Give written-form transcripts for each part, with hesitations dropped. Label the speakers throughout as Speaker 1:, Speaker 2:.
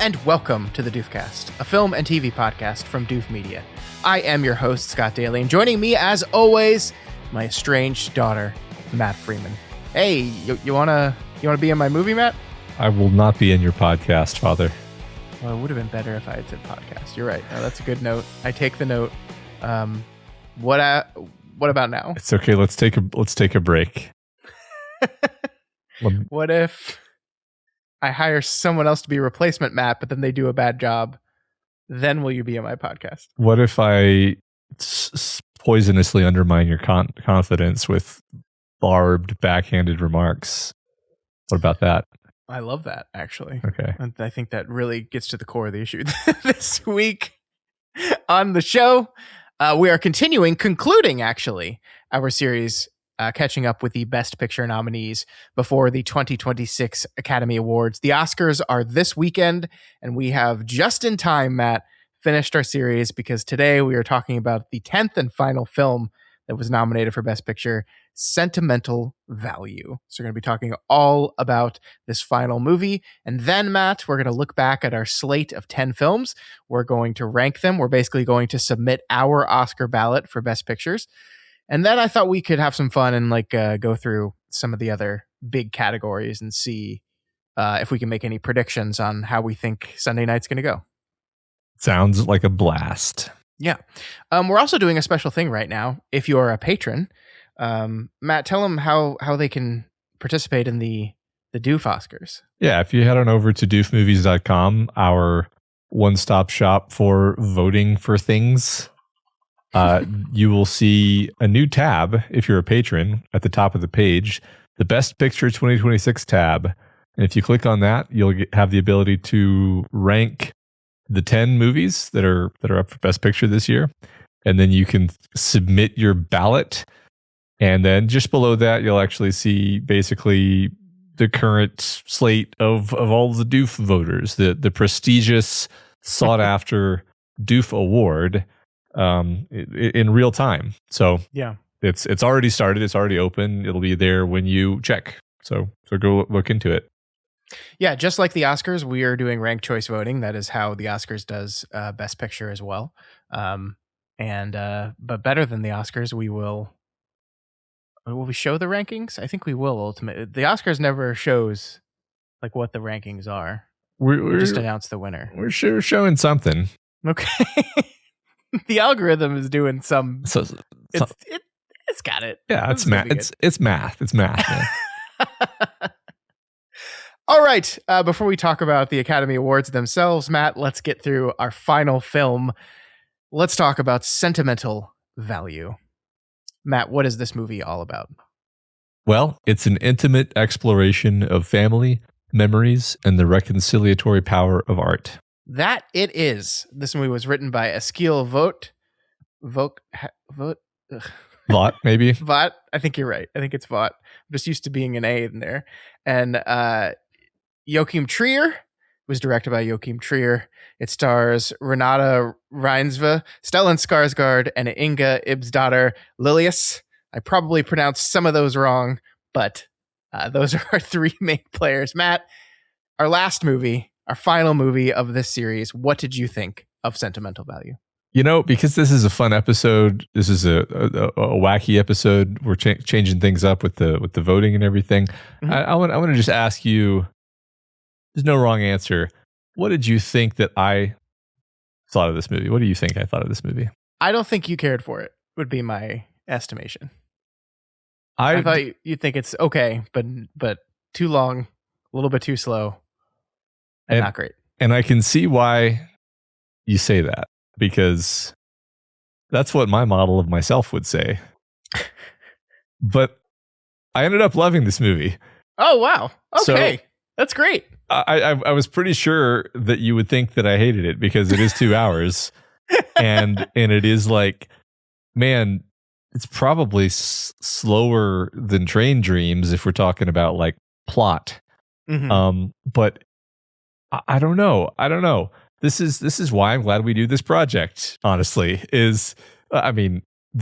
Speaker 1: and welcome to the Doofcast, a film and TV podcast from Doof Media. I am your host, Scott Daly, and joining me, as always, my estranged daughter, Matt Freeman. Hey, you wanna be in my movie, Matt?
Speaker 2: I will not be in your podcast, Father.
Speaker 1: Well, it would have been better if I had said podcast. You're right. No, that's a good note. I take the note. What about now?
Speaker 2: It's okay. Let's take a break.
Speaker 1: What if I hire someone else to be a replacement Matt, but then they do a bad job? Then will you be in my podcast?
Speaker 2: What if I poisonously undermine your confidence with barbed, backhanded remarks? What about that?
Speaker 1: I love that, actually.
Speaker 2: Okay.
Speaker 1: And I think that really gets to the core of the issue. This week on the show, we are concluding, actually, our series catching up with the Best Picture nominees before the 2026 Academy Awards. The Oscars are this weekend, and we have just in time, Matt, finished our series because today we are talking about the 10th and final film that was nominated for Best Picture, Sentimental Value. So we're going to be talking all about this final movie. And then, Matt, we're going to look back at our slate of 10 films. We're going to rank them. We're basically going to submit our Oscar ballot for Best Pictures. And then I thought we could have some fun and go through some of the other big categories and see if we can make any predictions on how we think Sunday night's going to go.
Speaker 2: Sounds like a blast.
Speaker 1: Yeah. We're also doing a special thing right now. If you're a patron, Matt, tell them how they can participate in the Doof Oscars.
Speaker 2: Yeah, if you head on over to doofmovies.com, our one-stop shop for voting for things, you will see a new tab, if you're a patron, at the top of the page, the Best Picture 2026 tab. And if you click on that, you'll have the ability to rank the 10 movies that are up for Best Picture this year. And then you can submit your ballot. And then just below that, you'll actually see basically the current slate of all the Doof voters, the prestigious, sought-after Doof Award in real time. So
Speaker 1: yeah,
Speaker 2: it's already started. It's already open. It'll be there when you check. So go look into it.
Speaker 1: Yeah, just like the Oscars, we are doing ranked choice voting. That is how the Oscars does Best Picture as well. But better than the Oscars, will we show the rankings? I think we will ultimately. The Oscars never shows what the rankings are. We just announce the winner.
Speaker 2: We're sure showing something.
Speaker 1: Okay. The algorithm is doing some. It's got it.
Speaker 2: Yeah, it's math. It's math. It's math. Yeah.
Speaker 1: All right. Before we talk about the Academy Awards themselves, Matt, let's get through our final film. Let's talk about Sentimental Value. Matt, what is this movie all about?
Speaker 2: Well, it's an intimate exploration of family, memories, and the reconciliatory power of art.
Speaker 1: That it is. This movie was written by Eskil Vogt. Vought,
Speaker 2: maybe?
Speaker 1: Vought. I think you're right. I think it's Vought. I'm just used to being an A in there. And Joachim Trier. Was directed by Joachim Trier. It stars Renata Reinsve, Stellan Skarsgård, and Inga Ibsdottir Lilius. I probably pronounced some of those wrong, but those are our three main players. Matt, our last movie, our final movie of this series, what did you think of Sentimental Value?
Speaker 2: Because this is a fun episode, this is a wacky episode. We're changing things up with the voting and everything. Mm-hmm. I want to just ask you. There's no wrong answer. What did you think that I thought of this movie? What do you think I thought of this movie?
Speaker 1: I don't think you cared for it, would be my estimation. I thought you'd think it's okay, but too long, a little bit too slow, and not great.
Speaker 2: And I can see why you say that, because that's what my model of myself would say. But I ended up loving this movie.
Speaker 1: Oh, wow. Okay. That's great.
Speaker 2: I was pretty sure that you would think that I hated it because it is 2 hours and it is man, it's probably slower than Train Dreams if we're talking about plot. Mm-hmm. But I don't know. This is why I'm glad we do this project, honestly, this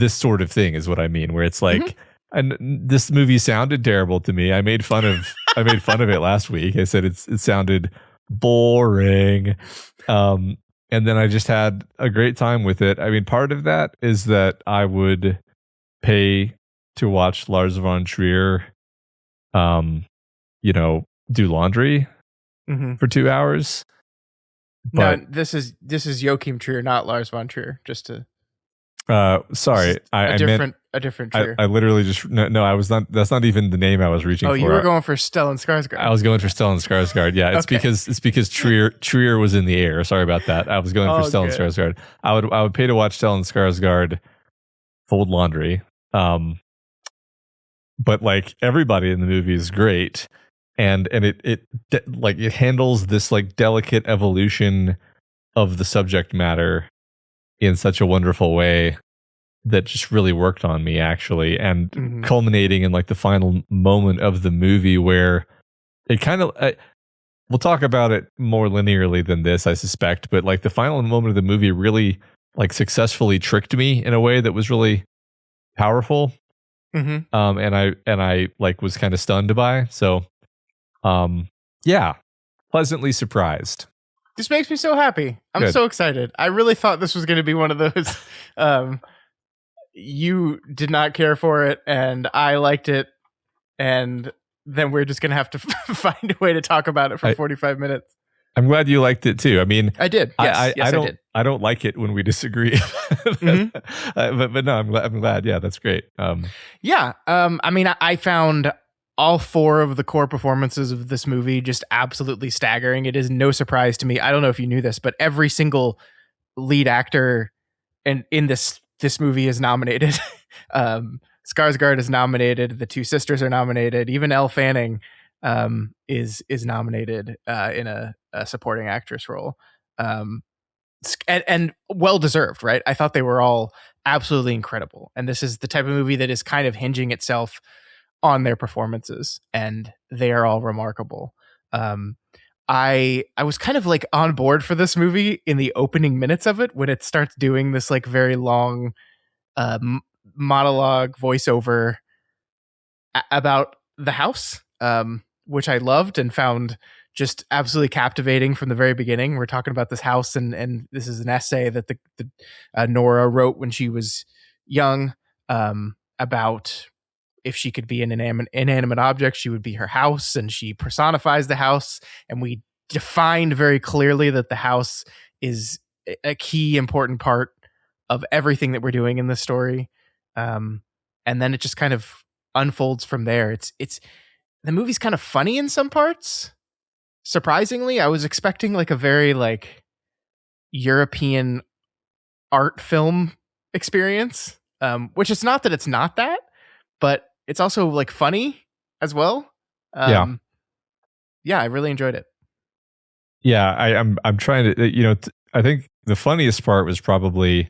Speaker 2: sort of thing is what I mean, where it's mm-hmm. And this movie sounded terrible to me. I made fun of it last week. I said it sounded boring. And then I just had a great time with it. I mean, part of that is that I would pay to watch Lars von Trier, do laundry for 2 hours. But
Speaker 1: no, this is Joachim Trier, not Lars von Trier. Just to
Speaker 2: sorry, I meant
Speaker 1: a different Trier.
Speaker 2: I literally just no. I was not. That's not even the name I was reaching for.
Speaker 1: Oh, you were going for Stellan Skarsgård.
Speaker 2: I was going for Stellan Skarsgård. Yeah, it's because Trier was in the air. Sorry about that. I was going for Stellan Skarsgård. I would pay to watch Stellan Skarsgård fold laundry. But like everybody in the movie is great, and it handles this like delicate evolution of the subject matter in such a wonderful way that just really worked on me, actually, and culminating in like the final moment of the movie where it kind of we'll talk about it more linearly than this, I suspect, but like the final moment of the movie really like successfully tricked me in a way that was really powerful. And I like was kind of stunned by. So pleasantly surprised.
Speaker 1: This makes me so happy. I'm so excited. I really thought this was going to be one of those you did not care for it and I liked it, and then we're just going to have to find a way to talk about it for 45 minutes.
Speaker 2: I'm glad you liked it too. I mean,
Speaker 1: I did. Yes, I did.
Speaker 2: I don't like it when we disagree, but no, I'm glad. Yeah, that's great. I
Speaker 1: mean, I found all four of the core performances of this movie just absolutely staggering. It is no surprise to me. I don't know if you knew this, but every single lead actor in this movie is nominated. Skarsgård is nominated. The two sisters are nominated. Even Elle Fanning is nominated in a supporting actress role, and well deserved, right? I thought they were all absolutely incredible, and this is the type of movie that is kind of hinging itself on their performances, and they are all remarkable. I was kind of like on board for this movie in the opening minutes of it when it starts doing this like very long monologue voiceover about the house, which I loved and found just absolutely captivating from the very beginning. We're talking about this house, and this is an essay that the Nora wrote when she was young, about if she could be an inanimate object, she would be her house, and she personifies the house. And we defined very clearly that the house is a key important part of everything that we're doing in this story. And then it just kind of unfolds from there. It's the movie's kind of funny in some parts. Surprisingly, I was expecting like a very like European art film experience, which is not that it's not that, but it's also like funny as well. I really enjoyed it.
Speaker 2: Yeah, I'm trying to, I think the funniest part was probably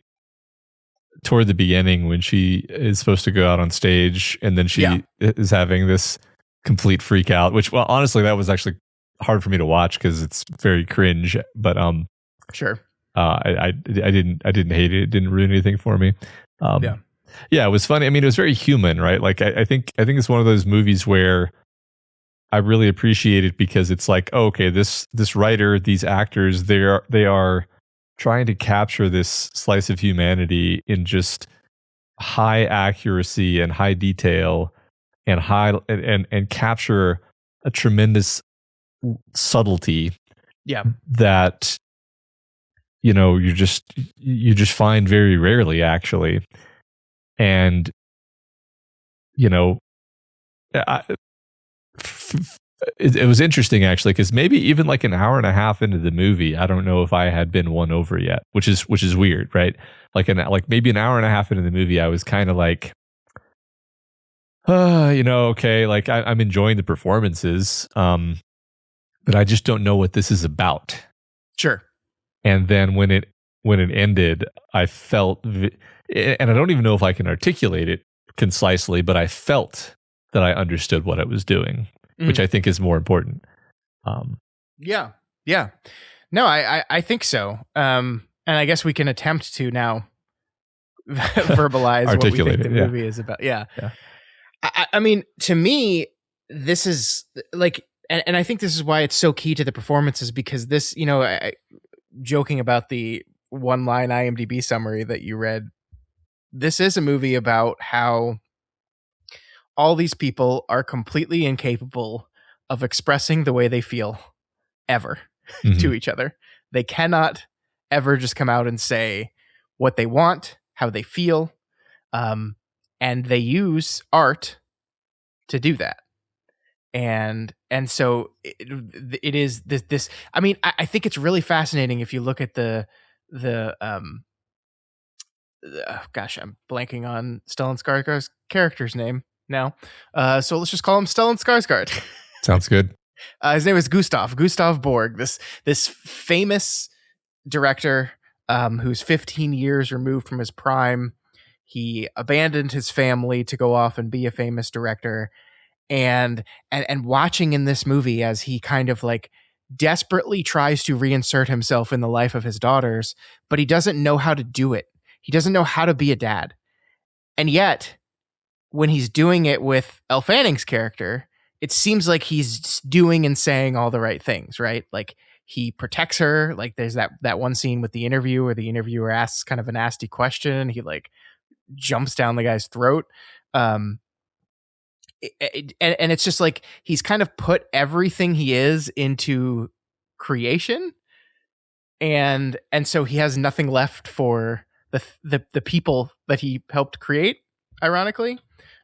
Speaker 2: toward the beginning when she is supposed to go out on stage and then she is having this complete freak out, which, well, honestly, that was actually hard for me to watch because it's very cringe, but
Speaker 1: sure.
Speaker 2: I didn't hate it. It didn't ruin anything for me. Yeah, it was funny. I mean, it was very human, right? Like I think it's one of those movies where I really appreciate it because it's like, oh, okay, this writer, these actors, they are trying to capture this slice of humanity in just high accuracy and high detail and and capture a tremendous subtlety.
Speaker 1: Yeah.
Speaker 2: That you just find very rarely, actually. And it was interesting actually, because maybe even like an hour and a half into the movie, I don't know if I had been won over yet, which is weird, right? Like maybe an hour and a half into the movie, I was kind of like, okay, like I'm enjoying the performances, but I just don't know what this is about.
Speaker 1: Sure.
Speaker 2: And then when it ended, I felt, and I don't even know if I can articulate it concisely, but I felt that I understood what I was doing, which I think is more important.
Speaker 1: Yeah. No, I think so. And I guess we can attempt to now verbalize what we think the movie is about. Yeah. I mean, to me, this is like and I think this is why it's so key to the performances, because this, joking about the one line IMDb summary that you read, this is a movie about how all these people are completely incapable of expressing the way they feel ever to each other. They cannot ever just come out and say what they want, how they feel. And they use art to do that. And so it is this. I mean, I think it's really fascinating if you look at the gosh, I'm blanking on Stellan Skarsgård's character's name now. So let's just call him Stellan Skarsgård.
Speaker 2: Sounds good.
Speaker 1: His name is Gustav Borg. This famous director who's 15 years removed from his prime. He abandoned his family to go off and be a famous director. And watching in this movie as he kind of like desperately tries to reinsert himself in the life of his daughters, but he doesn't know how to do it. He doesn't know how to be a dad. And yet, when he's doing it with Elle Fanning's character, it seems like he's doing and saying all the right things, right? Like, he protects her. Like, there's that one scene with the interview where the interviewer asks kind of a nasty question. He like jumps down the guy's throat. And it's just like he's kind of put everything he is into creation, and so he has nothing left for the people that he helped create, ironically.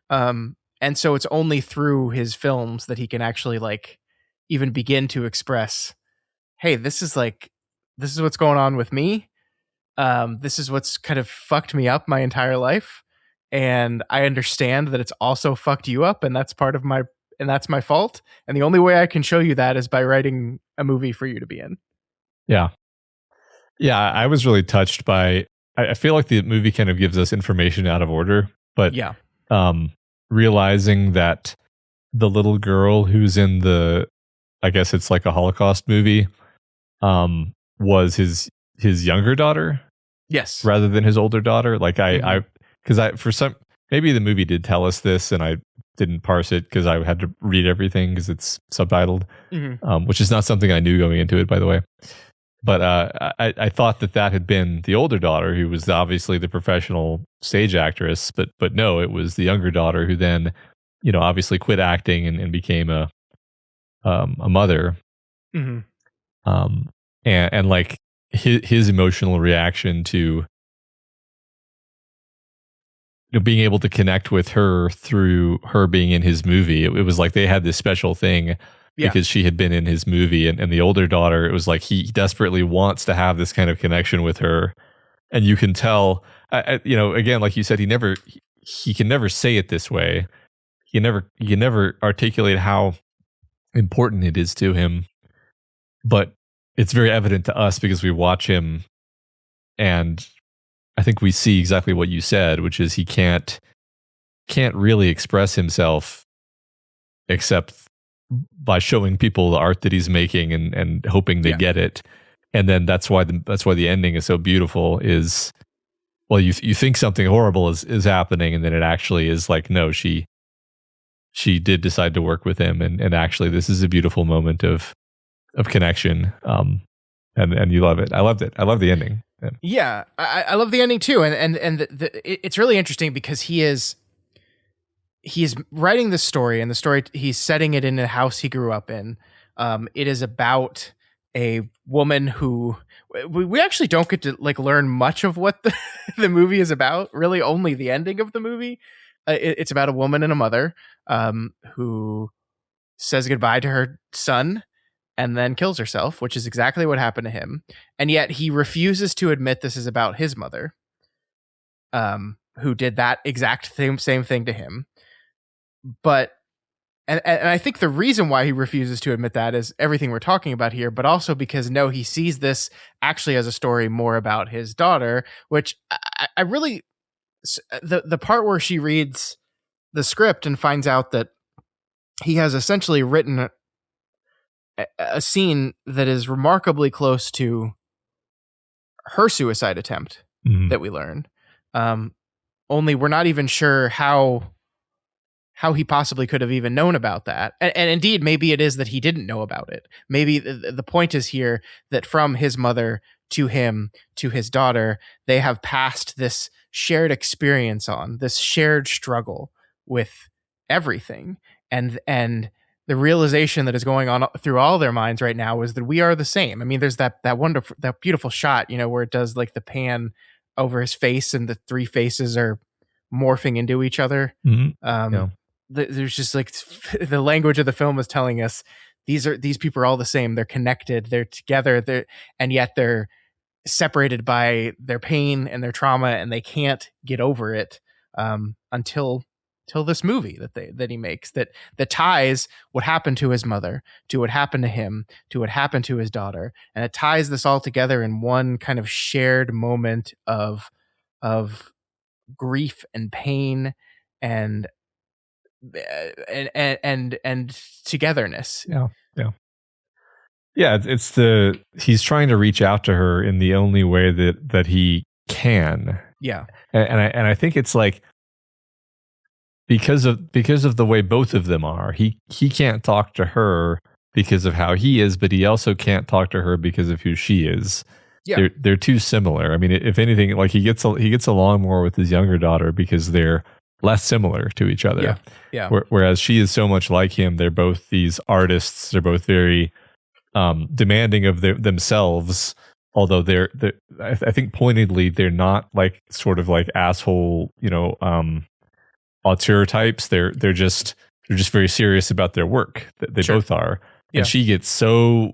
Speaker 1: And so it's only through his films that he can actually like even begin to express, hey, this is what's going on with me. This is what's kind of fucked me up my entire life. And I understand that it's also fucked you up, and that's my fault. And the only way I can show you that is by writing a movie for you to be in.
Speaker 2: Yeah. Yeah, I was really touched by, I feel like the movie kind of gives us information out of order, but
Speaker 1: yeah.
Speaker 2: Realizing that the little girl who's in I guess it's like a Holocaust movie, was his younger daughter.
Speaker 1: Yes.
Speaker 2: Rather than his older daughter. Like maybe the movie did tell us this and I didn't parse it because I had to read everything because it's subtitled, which is not something I knew going into it, by the way. But I thought that had been the older daughter, who was obviously the professional stage actress, but no, it was the younger daughter who then, obviously quit acting and became a mother. And like his emotional reaction to being able to connect with her through her being in his movie. It was like they had this special thing because she had been in his movie, and the older daughter, it was like he desperately wants to have this kind of connection with her. And you can tell, again, like you said, he can never say it this way. He can never articulate how important it is to him, but it's very evident to us because we watch him, and I think we see exactly what you said, which is he can't really express himself except by showing people the art that he's making and hoping they get it. And then that's why the ending is so beautiful. Is, well, you think something horrible is happening, and then it actually is like, no, she did decide to work with him, and actually this is a beautiful moment of connection. And you love it. I loved it. I love the ending.
Speaker 1: Yeah, I love the ending too, and it's really interesting because he's writing this story, and the story he's setting it in a house he grew up in. It is about a woman who we actually don't get to like learn much of what the movie is about. Really, only the ending of the movie. It's about a woman and a mother who says goodbye to her son and then kills herself, which is exactly what happened to him. And yet he refuses to admit this is about his mother, who did that exact same thing to him. But, and I think the reason why he refuses to admit that is everything we're talking about here, but also because, no, he sees this actually as a story more about his daughter, which I really, the part where she reads the script and finds out that he has essentially written a scene that is remarkably close to her suicide attempt that we learn. Only we're not even sure how how he possibly could have even known about that. And indeed, maybe it is that he didn't know about it. Maybe the point is here that from his mother to him to his daughter, they have passed this shared experience on, this shared struggle with everything. And the realization that is going on through all their minds right now is that we are the same. I mean, there's that wonderful, that beautiful shot, where it does like the pan over his face and the three faces are morphing into each other.
Speaker 2: Yeah.
Speaker 1: There's just like the language of the film is telling us these people are all the same. They're connected. They're together. And yet they're separated by their pain and their trauma, and they can't get over it until this movie that he makes that ties what happened to his mother to what happened to him to what happened to his daughter, and it ties this all together in one kind of shared moment of grief and pain and togetherness.
Speaker 2: Yeah, it's he's trying to reach out to her in the only way that he can.
Speaker 1: Yeah.
Speaker 2: And I think it's like because of the way both of them are, he can't talk to her because of how he is, but he also can't talk to her because of who she is.
Speaker 1: Yeah.
Speaker 2: They're too similar. I mean, if anything, like he gets along more with his younger daughter because they're less similar to each other.
Speaker 1: Yeah.
Speaker 2: Whereas she is so much like him. They're both these artists. They're both very demanding of themselves. Although I think pointedly, they're not like sort of like asshole, auteur types. They're just very serious about their work. They
Speaker 1: Sure.
Speaker 2: both are.
Speaker 1: Yeah.
Speaker 2: And she gets so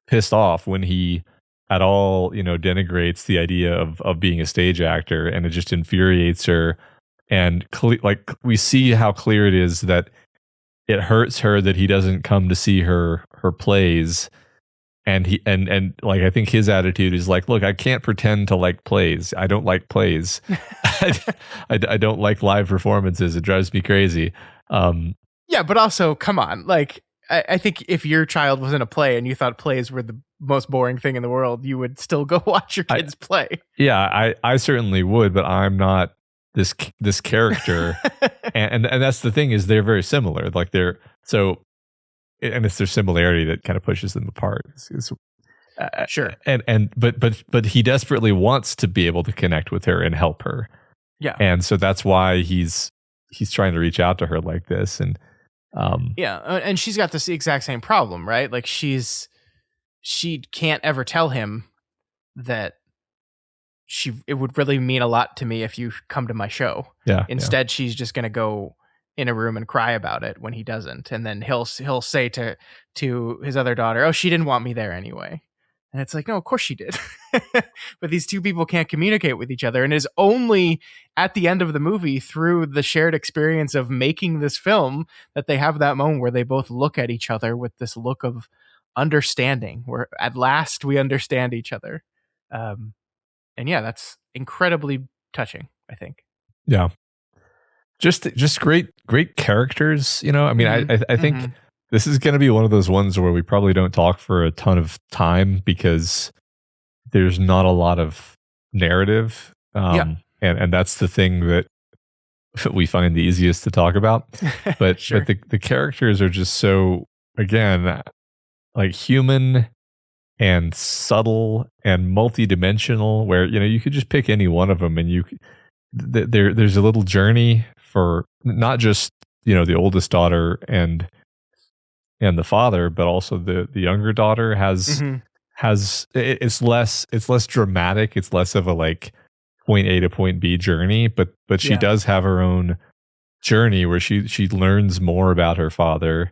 Speaker 2: pissed off when he at all, denigrates the idea of being a stage actor, and it just infuriates her. And like we see how clear it is that it hurts her that he doesn't come to see her plays. And he and like I think his attitude is like, look, I can't pretend to like plays. I don't like plays. I don't like live performances. It drives me crazy.
Speaker 1: Yeah, but also, come on. Like, I think if your child was in a play and you thought plays were the most boring thing in the world, you would still go watch your kids play.
Speaker 2: Yeah, I certainly would, but I'm not this character. and that's the thing, is they're very similar. Like they're so. And it's their similarity that kind of pushes them apart.
Speaker 1: Sure.
Speaker 2: But he desperately wants to be able to connect with her and help her.
Speaker 1: Yeah.
Speaker 2: And so that's why he's trying to reach out to her like this. And
Speaker 1: and she's got this exact same problem, right? Like she can't ever tell him that it would really mean a lot to me if you come to my show.
Speaker 2: Yeah.
Speaker 1: Instead, she's just going to go in a room and cry about it when he doesn't, and then he'll say to his other daughter, "Oh, she didn't want me there anyway." And it's like, no, of course she did. But these two people can't communicate with each other, and it is only at the end of the movie through the shared experience of making this film that they have that moment where they both look at each other with this look of understanding, where at last we understand each other. And yeah, that's incredibly touching, I think.
Speaker 2: Yeah. Just great characters, I mean, I think this is going to be one of those ones where we probably don't talk for a ton of time because there's not a lot of narrative. And that's the thing that we find the easiest to talk about. But
Speaker 1: Sure.
Speaker 2: but the characters are just so, again, like human and subtle and multidimensional, where you could just pick any one of them and there's a little journey for not just the oldest daughter and the father, but also the younger daughter has it's less dramatic. It's less of a like point A to point B journey, but she does have her own journey where she learns more about her father.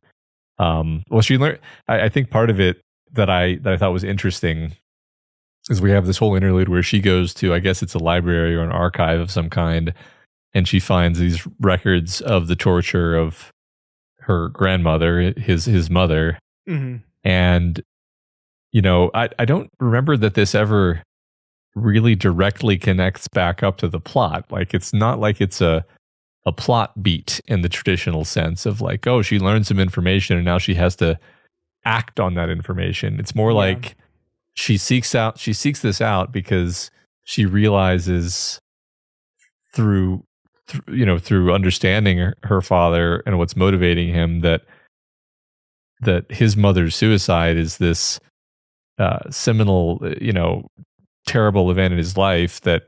Speaker 2: She learned. I think part of it that I thought was interesting is we have this whole interlude where she goes to, I guess it's a library or an archive of some kind, and she finds these records of the torture of her grandmother, his mother. And I don't remember that this ever really directly connects back up to the plot. Like it's not like it's a plot beat in the traditional sense of like, oh, she learned some information and now she has to act on that information. It's more like she seeks this out because she realizes through through understanding her father and what's motivating him, that his mother's suicide is this seminal, terrible event in his life that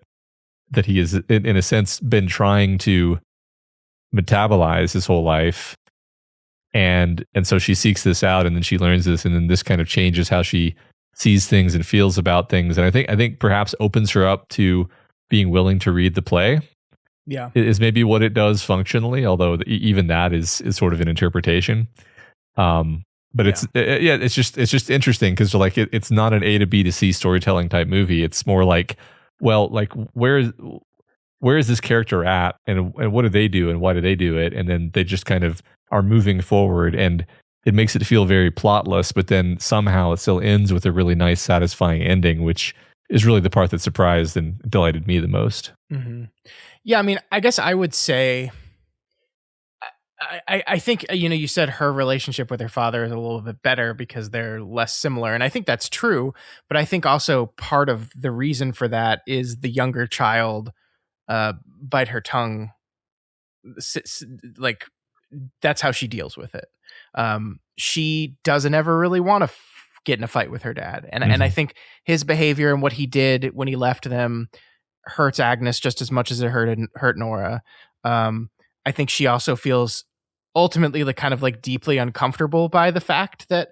Speaker 2: he has, in a sense, been trying to metabolize his whole life. And so she seeks this out, and then she learns this, and then this kind of changes how she sees things and feels about things. And I think perhaps opens her up to being willing to read the play.
Speaker 1: Yeah,
Speaker 2: Is maybe what it does functionally, although even that is sort of an interpretation. But it's just interesting because like it's not an A to B to C storytelling type movie. It's more like, well, like where is this character at, and what do they do, and why do they do it, and then they just kind of are moving forward, and it makes it feel very plotless, but then somehow it still ends with a really nice, satisfying ending, which is really the part that surprised and delighted me the most.
Speaker 1: Mm-hmm. Yeah, I mean, I guess I would say, I think, you said her relationship with her father is a little bit better because they're less similar. And I think that's true. But I think also part of the reason for that is the younger child bite her tongue. Like, that's how she deals with it. She doesn't ever really want to get in a fight with her dad. And I think his behavior and what he did when he left them hurts Agnes just as much as it hurt Nora. I think she also feels ultimately like kind of like deeply uncomfortable by the fact that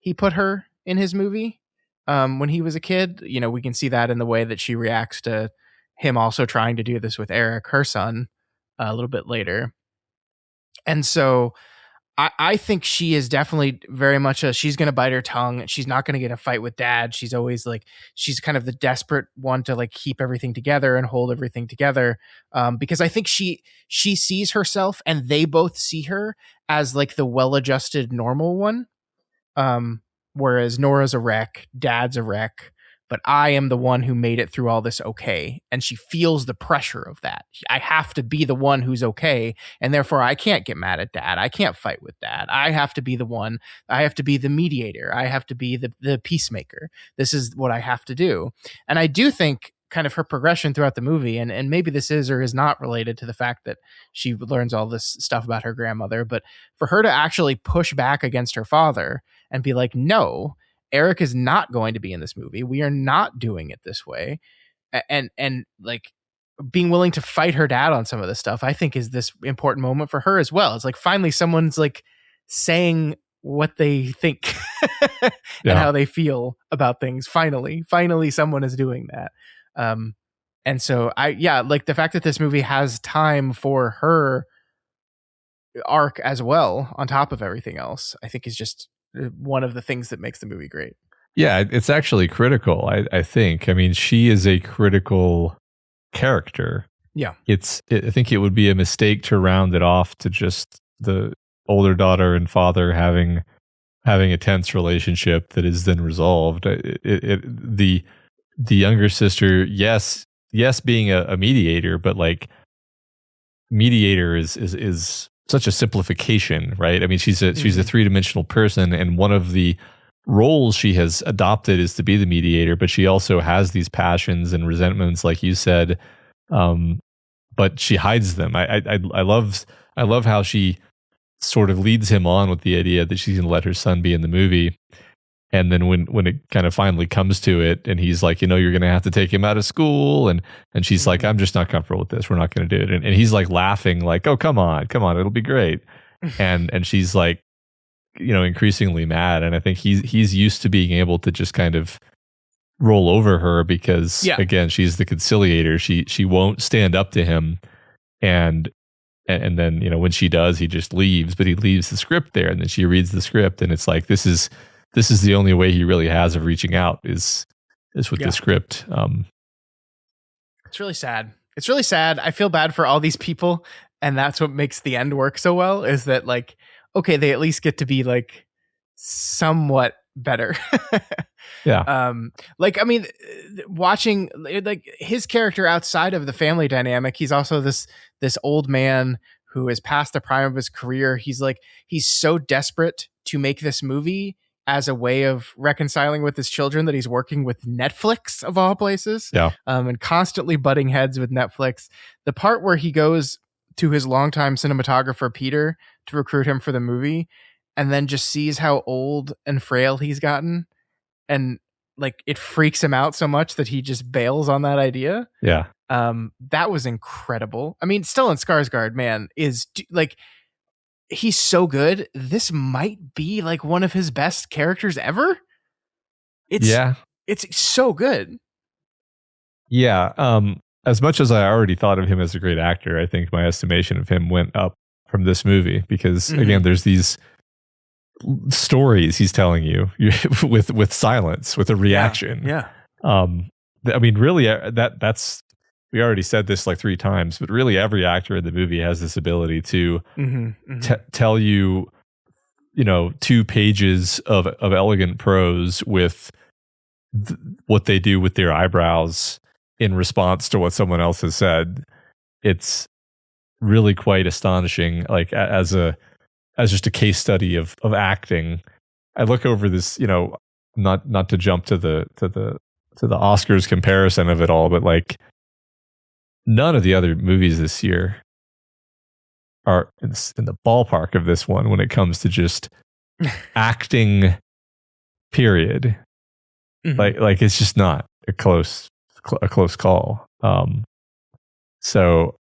Speaker 1: he put her in his movie when he was a kid. We can see that in the way that she reacts to him also trying to do this with Eric, her son, a little bit later. And so I think she is definitely very much she's going to bite her tongue. She's not going to get a fight with dad. She's always like, she's kind of the desperate one to like keep everything together and hold everything together. Because I think she sees herself, and they both see her as like the well-adjusted normal one. Whereas Nora's a wreck, dad's a wreck, but I am the one who made it through all this okay. And she feels the pressure of that. I have to be the one who's okay, and therefore I can't get mad at dad. I can't fight with dad. I have to be the one. I have to be the mediator. I have to be the peacemaker. This is what I have to do. And I do think kind of her progression throughout the movie, and maybe this is or is not related to the fact that she learns all this stuff about her grandmother, but for her to actually push back against her father and be like, no, Eric is not going to be in this movie. We are not doing it this way. And like being willing to fight her dad on some of this stuff, I think is this important moment for her as well. It's like finally someone's like saying what they think and how they feel about things. Finally someone is doing that. And so like the fact that this movie has time for her arc as well on top of everything else, I think is just one of the things that makes the movie great.
Speaker 2: Yeah, it's actually critical, I think. I mean, she is a critical character.
Speaker 1: Yeah.
Speaker 2: I think it would be a mistake to round it off to just the older daughter and father having a tense relationship that is then resolved. The younger sister, yes, being a mediator, but like mediator is such a simplification, right? I mean, she's a three-dimensional person, and one of the roles she has adopted is to be the mediator, but she also has these passions and resentments, like you said, but she hides them. I love how she sort of leads him on with the idea that she's going to let her son be in the movie. And then when it kind of finally comes to it, and he's like, you're going to have to take him out of school. And she's like, I'm just not comfortable with this. We're not going to do it. And he's like laughing like, oh, come on. It'll be great. And she's like, increasingly mad. And I think he's used to being able to just kind of roll over her because again, she's the conciliator. She won't stand up to him. And then, when she does, he just leaves, but he leaves the script there. And then she reads the script, and it's like, this is the only way he really has of reaching out is with the script.
Speaker 1: It's really sad. I feel bad for all these people. And that's what makes the end work so well, is that like, okay, they at least get to be like somewhat better.
Speaker 2: Yeah.
Speaker 1: Like, I mean, watching like his character outside of the family dynamic, he's also this old man who is past the prime of his career. He's so desperate to make this movie as a way of reconciling with his children that he's working with Netflix of all places.
Speaker 2: Yeah.
Speaker 1: And constantly butting heads with Netflix. The part where he goes to his longtime cinematographer Peter to recruit him for the movie, and then just sees how old and frail he's gotten, and like it freaks him out so much that he just bails on that idea.
Speaker 2: Yeah.
Speaker 1: That was incredible. I mean, Stellan Skarsgård, man, is like, he's so good. This might be like one of his best characters ever. It's so good.
Speaker 2: Yeah. As much as I already thought of him as a great actor, I think my estimation of him went up from this movie because again, there's these stories he's telling you with silence, with a reaction.
Speaker 1: Yeah.
Speaker 2: I mean, really, that's we already said this like 3 times, but really every actor in the movie has this ability to tell you, 2 pages of elegant prose with what they do with their eyebrows in response to what someone else has said. It's really quite astonishing. Like as just a case study of acting, I look over this, not to jump to the Oscars comparison of it all, but like none of the other movies this year are in the ballpark of this one when it comes to just acting, period. Like it's just not a close call. So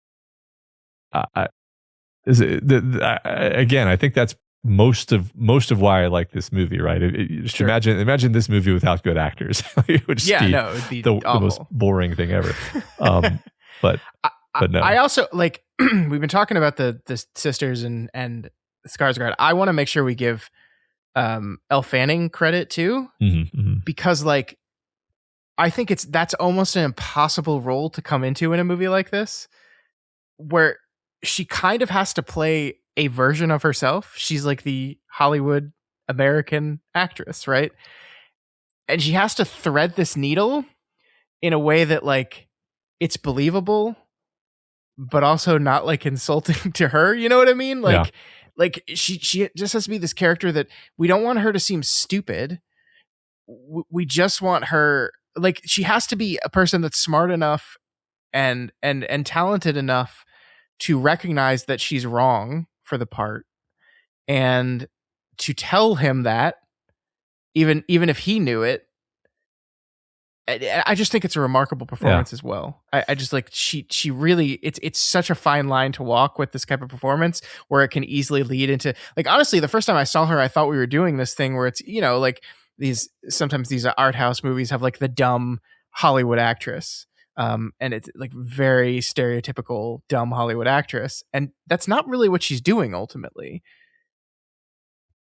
Speaker 2: again, I think that's most of why I like this movie, right? Just imagine this movie without good actors. It would just be the most boring thing ever. But no.
Speaker 1: I also like we've been talking about the sisters and Skarsgård. I want to make sure we give Elle Fanning credit too, because like I think that's almost an impossible role to come into in a movie like this, where she kind of has to play a version of herself. She's like the Hollywood American actress, right? And she has to thread this needle in a way that like it's believable, but also not like insulting to her. You know what I mean? Like, like she just has to be this character that we don't want her to seem stupid. We just want her, like, she has to be a person that's smart enough and talented enough to recognize that she's wrong for the part, and to tell him that even if he knew it. I just think it's a remarkable performance as well. I just like she really, it's such a fine line to walk with this type of performance where it can easily lead into, like, honestly, the first time I saw her, I thought we were doing this thing where it's, like sometimes these art house movies have like the dumb Hollywood actress. And it's like very stereotypical dumb Hollywood actress. And that's not really what she's doing ultimately.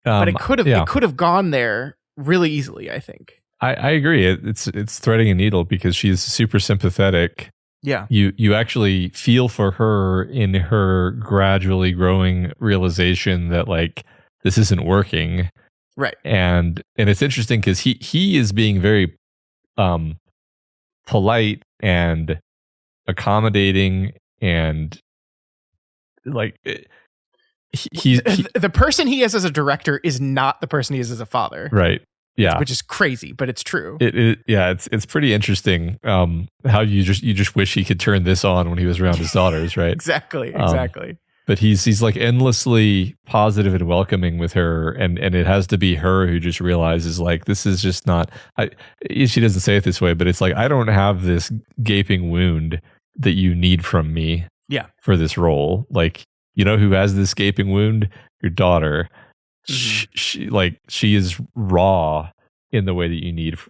Speaker 1: But it could have gone there really easily, I think.
Speaker 2: I agree. It's threading a needle because she's super sympathetic.
Speaker 1: Yeah.
Speaker 2: You actually feel for her in her gradually growing realization that like this isn't working.
Speaker 1: Right.
Speaker 2: And it's interesting because he is being very polite and accommodating, and like
Speaker 1: the person he is as a director is not the person he is as a father.
Speaker 2: Right. Yeah,
Speaker 1: which is crazy, but it's true.
Speaker 2: It's pretty interesting how you just wish he could turn this on when he was around his daughters, right?
Speaker 1: Exactly.
Speaker 2: But he's like endlessly positive and welcoming with her, and it has to be her who just realizes like this is just not. She doesn't say it this way, but it's like I don't have this gaping wound that you need from me.
Speaker 1: Yeah. For
Speaker 2: this role, like who has this gaping wound? Your daughter. She is raw in the way that you need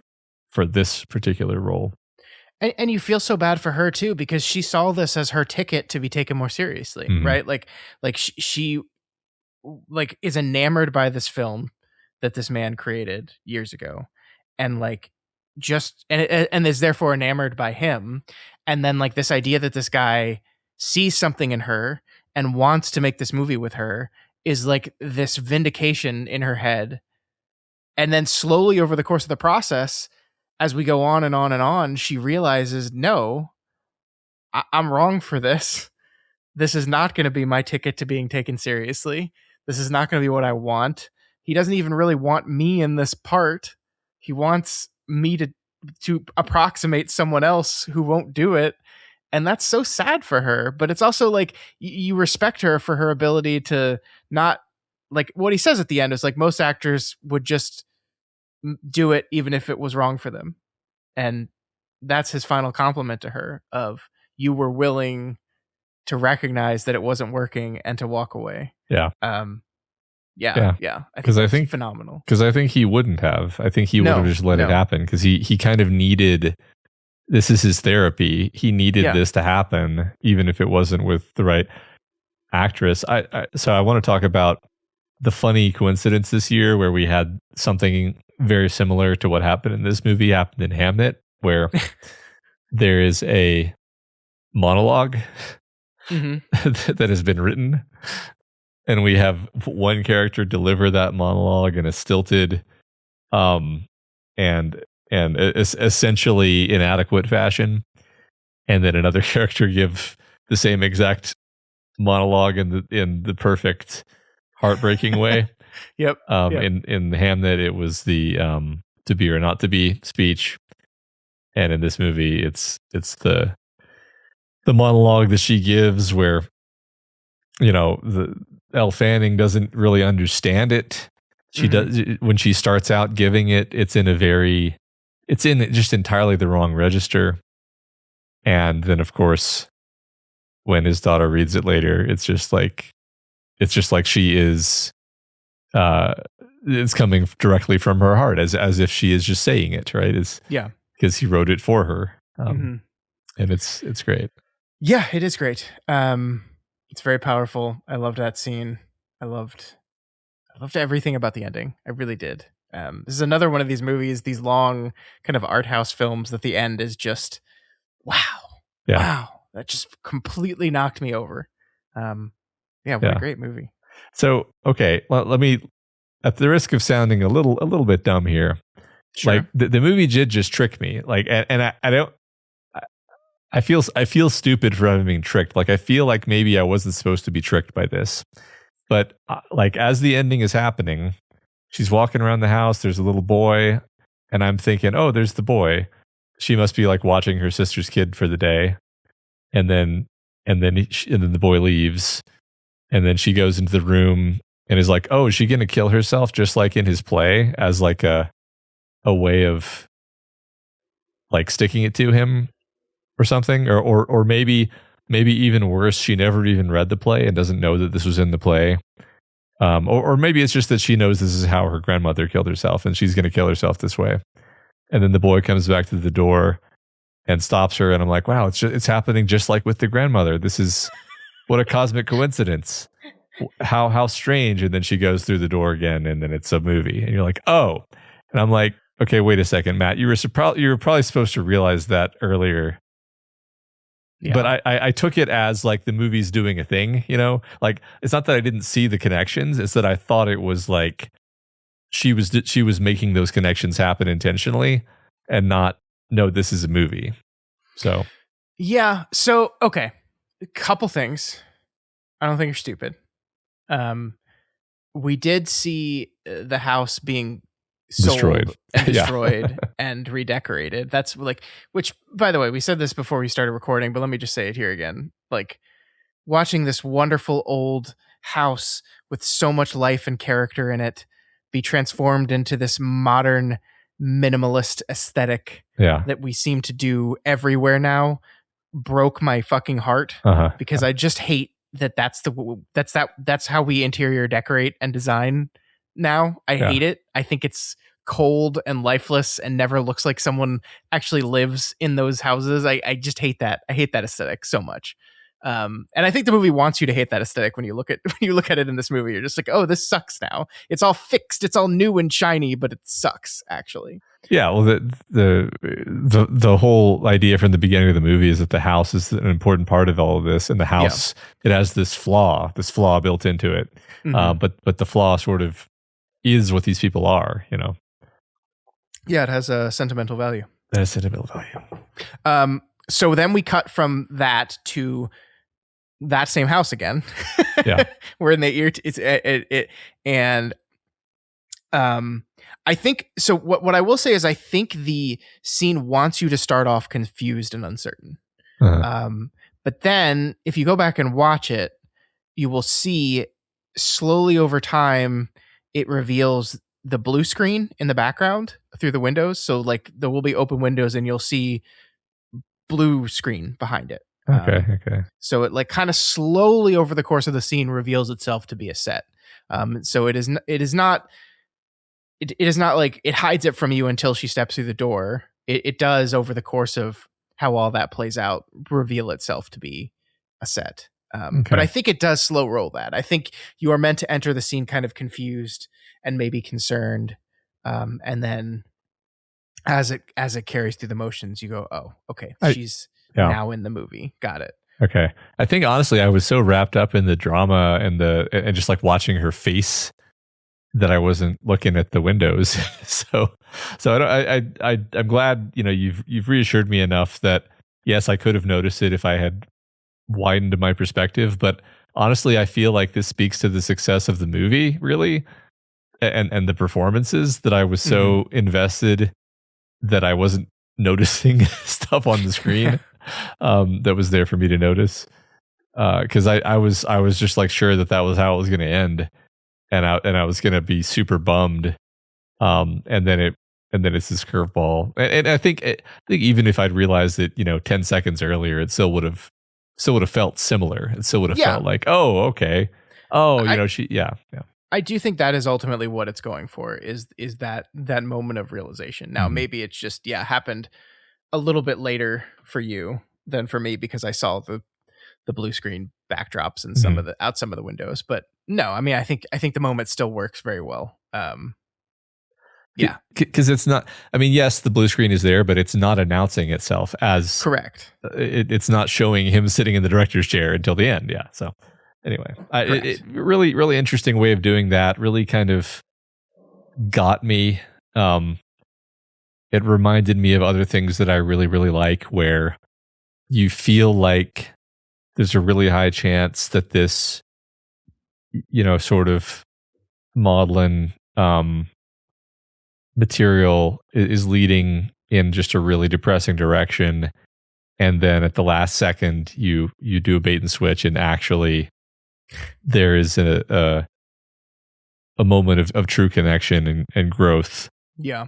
Speaker 2: for this particular role.
Speaker 1: And you feel so bad for her too, because she saw this as her ticket to be taken more seriously, right? Like she like is enamored by this film that this man created years ago, and like and is therefore enamored by him. And then like this idea that this guy sees something in her and wants to make this movie with her is like this vindication in her head. And then slowly over the course of the process, as we go on and on and on, she realizes, no, I'm wrong for this. This is not going to be my ticket to being taken seriously. This is not going to be what I want. He doesn't even really want me in this part. He wants me to approximate someone else who won't do it. And that's so sad for her, but it's also like you respect her for her ability to not, like what he says at the end is like most actors would just do it even if it was wrong for them. And that's his final compliment to her of you were willing to recognize that it wasn't working and to walk away.
Speaker 2: Yeah.
Speaker 1: Yeah.
Speaker 2: Because I think
Speaker 1: phenomenal.
Speaker 2: Because I think he wouldn't have. I think he would have just let it happen because he kind of needed. This is his therapy. He needed this to happen, even if it wasn't with the right actress. So I want to talk about the funny coincidence this year where we had something very similar to what happened in this movie happened in Hamnet, where there is a monologue that has been written, and we have one character deliver that monologue in a stilted, and essentially inadequate fashion, and then another character give the same exact monologue in the perfect heartbreaking way.
Speaker 1: Yep.
Speaker 2: In Hamnet, it was the to be or not to be speech, and in this movie, it's the monologue that she gives where, the Elle Fanning doesn't really understand it. She does when she starts out giving it. It's in just entirely the wrong register, and then of course, when his daughter reads it later, it's just like she is. It's coming directly from her heart, as if she is just saying it, right? Because he wrote it for her, and it's great.
Speaker 1: Yeah, it is great. It's very powerful. I loved that scene. I loved everything about the ending. I really did. This is another one of these movies, these long kind of art house films that the end is just wow, that just completely knocked me over. What a great movie.
Speaker 2: So, okay, well, let me, at the risk of sounding a little bit dumb here,
Speaker 1: sure.
Speaker 2: Like the movie did just trick me. Like, and I don't, I feel stupid for having been tricked. Like, I feel like maybe I wasn't supposed to be tricked by this, but like as the ending is happening, she's walking around the house. There's a little boy, and I'm thinking, oh, there's the boy. She must be like watching her sister's kid for the day, and then the boy leaves. And then she goes into the room and is like, oh, is she going to kill herself just like in his play as like a way of like sticking it to him or something? Or maybe even worse, she never even read the play and doesn't know that this was in the play. Or maybe it's just that she knows this is how her grandmother killed herself and she's going to kill herself this way. And then the boy comes back to the door and stops her. And I'm like, wow, it's happening just like with the grandmother. This is... what a cosmic coincidence. How strange. And then she goes through the door again, and then it's a movie. And you're like, oh. And I'm like, okay, wait a second, Matt. You were probably supposed to realize that earlier. Yeah. But I took it as like the movie's doing a thing, Like, it's not that I didn't see the connections. It's that I thought it was like she was making those connections happen intentionally and not, no, this is a movie. So.
Speaker 1: Yeah. So, okay. A couple things. I don't think you're stupid. We did see the house being sold destroyed and redecorated. That's like, which, by the way, we said this before we started recording, but let me just say it here again. Like, watching this wonderful old house with so much life and character in it be transformed into this modern minimalist aesthetic that we seem to do everywhere now broke my fucking heart because I just hate that's how we interior decorate and design now. I hate it. I think it's cold and lifeless and never looks like someone actually lives in those houses. I just hate that. I hate that aesthetic so much. And I think the movie wants you to hate that aesthetic when you look at it in this movie. You're just like, oh, this sucks now. It's all fixed. It's all new and shiny, but it sucks actually.
Speaker 2: Yeah, well, the whole idea from the beginning of the movie is that the house is an important part of all of this, and the house it has this flaw built into it. But the flaw sort of is what these people are,
Speaker 1: Yeah, it has a sentimental value.
Speaker 2: It has sentimental value.
Speaker 1: So then we cut from that to that same house again.
Speaker 2: Yeah,
Speaker 1: we're in the and I think so. What I will say is, I think the scene wants you to start off confused and uncertain. But then if you go back and watch it, you will see slowly over time it reveals the blue screen in the background through the windows. So like there will be open windows and you'll see blue screen behind it.
Speaker 2: Okay.
Speaker 1: So it like kind of slowly over the course of the scene reveals itself to be a set. So it is not like it hides it from you until she steps through the door. It does over the course of how all that plays out reveal itself to be a set. But I think it does slow roll that. I think you are meant to enter the scene kind of confused and maybe concerned. And then as it carries through the motions, you go, oh, okay, she's now in the movie. Got it.
Speaker 2: Okay. I think honestly, I was so wrapped up in the drama and just like watching her face that I wasn't looking at the windows. so I'm glad, you've reassured me enough that yes, I could have noticed it if I had widened my perspective. But honestly, I feel like this speaks to the success of the movie, really, and the performances, that I was so invested that I wasn't noticing stuff on the screen that was there for me to notice. Because I was just like sure that was how it was going to end, and I was going to be super bummed. And then it's this curveball, and I think even if I'd realized it, 10 seconds earlier, it still would have felt similar. It still would have felt like, oh, okay,
Speaker 1: I do think that is ultimately what it's going for, is that moment of realization. Now, maybe it's just happened a little bit later for you than for me, because I saw the blue screen backdrops and some of the windows. But no, I mean, I think the moment still works very well.
Speaker 2: Because it's not, I mean, yes, the blue screen is there, but it's not announcing itself as
Speaker 1: correct.
Speaker 2: It's not showing him sitting in the director's chair until the end. Yeah. So anyway, it really, really interesting way of doing that. Really kind of got me. It reminded me of other things that I really, really like, where you feel like there's a really high chance that this, sort of maudlin material is leading in just a really depressing direction, and then at the last second you do a bait and switch, and actually there is a moment of true connection and growth,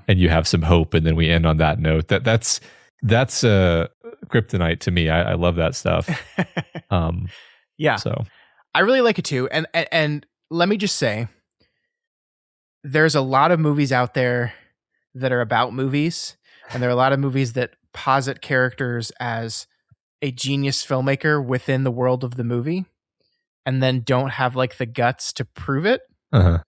Speaker 2: and you have some hope, and then we end on that note. That's kryptonite to me. I love that stuff. So
Speaker 1: I really like it too, and let me just say, there's a lot of movies out there that are about movies, and there are a lot of movies that posit characters as a genius filmmaker within the world of the movie, and then don't have like the guts to prove it. And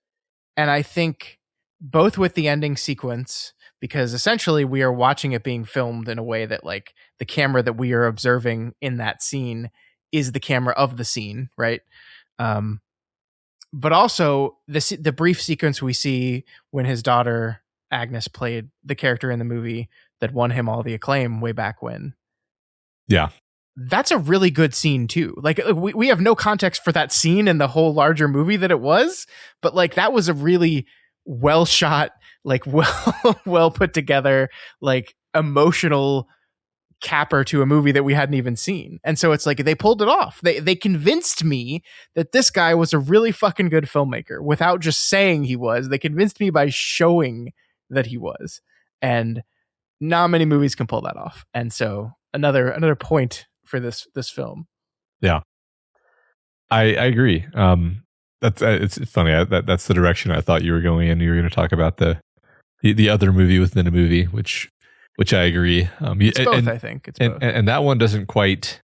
Speaker 1: I think both with the ending sequence, because essentially we are watching it being filmed in a way that like the camera that we are observing in that scene is the camera of the scene, right? But also the brief sequence we see when his daughter Agnes played the character in the movie that won him all the acclaim way back when.
Speaker 2: Yeah.
Speaker 1: That's a really good scene too. Like we have no context for that scene in the whole larger movie that it was, but like that was a really well shot, like well put together, like emotional capper to a movie that we hadn't even seen. And so it's like they pulled it off. They convinced me that this guy was a really fucking good filmmaker without just saying he was. They convinced me by showing that he was. And not many movies can pull that off. And so another point for this film.
Speaker 2: Yeah. I agree. That's it's funny. That's the direction I thought you were going in. You were going to talk about the other movie within a movie, which I agree.
Speaker 1: It's both, I think. It's both.
Speaker 2: And that one doesn't quite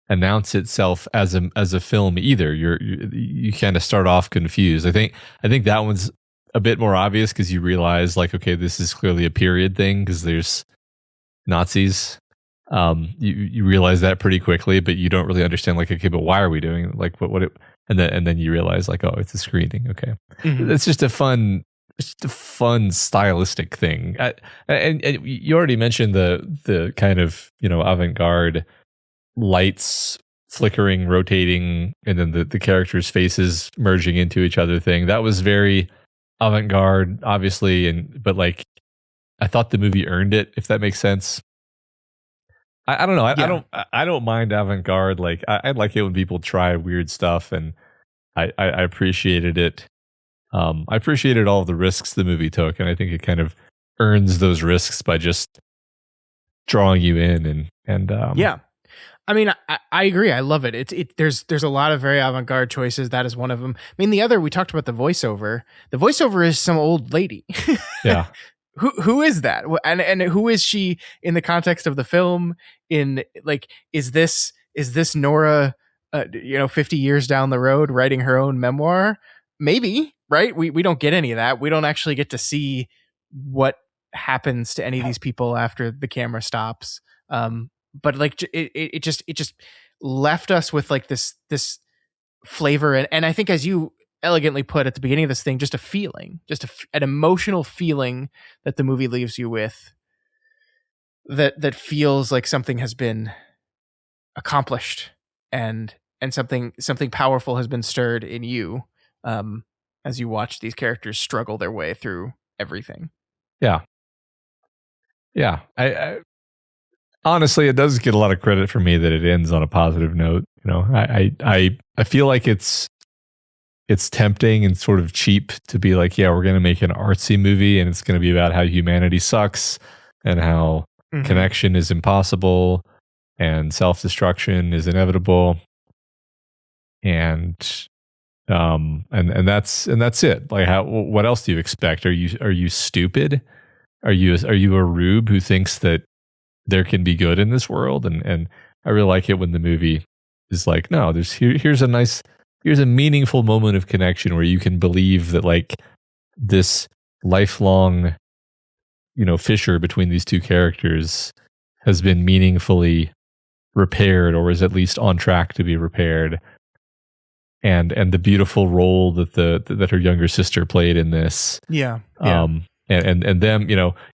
Speaker 2: announce itself as a film either. You kind of start off confused. I think that one's a bit more obvious because you realize like, okay, this is clearly a period thing because there's Nazis. You realize that pretty quickly, but you don't really understand like, okay, but why are we doing it? Like what it, and then you realize like, oh, it's a screening. Okay. It's just a fun stylistic thing. And you already mentioned the kind of, avant-garde lights flickering, rotating, and then the characters' faces merging into each other thing. That was very avant-garde, obviously, but like I thought the movie earned it, if that makes sense. I don't know.
Speaker 1: Yeah.
Speaker 2: I don't mind avant-garde. Like I like it when people try weird stuff, and I appreciated it. I appreciated all of the risks the movie took, and I think it kind of earns those risks by just drawing you in and
Speaker 1: Yeah. I mean, I agree. I love it. There's a lot of very avant-garde choices. That is one of them. I mean, the other, we talked about the voiceover. The voiceover is some old lady.
Speaker 2: yeah.
Speaker 1: Who is that? And who is she in the context of the film? In like, is this Nora, 50 years down the road writing her own memoir? Maybe, right? We don't get any of that. We don't actually get to see what happens to any of these people after the camera stops. But like it just left us with like this flavor, and I think, as you elegantly put at the beginning of this thing, just a feeling, an emotional feeling that the movie leaves you with, that feels like something has been accomplished, and something powerful has been stirred in you, as you watch these characters struggle their way through everything.
Speaker 2: Yeah. I honestly, it does get a lot of credit for me that it ends on a positive note. I feel like it's tempting and sort of cheap to be like, yeah, we're going to make an artsy movie and it's going to be about how humanity sucks and how connection is impossible and self-destruction is inevitable. And that's it. Like, what else do you expect? Are you stupid? Are you a rube who thinks that there can be good in this world? And I really like it when the movie is like, no, here's a meaningful moment of connection where you can believe that like this lifelong, fissure between these two characters has been meaningfully repaired, or is at least on track to be repaired. And the beautiful role that her younger sister played in this.
Speaker 1: Yeah.
Speaker 2: And them,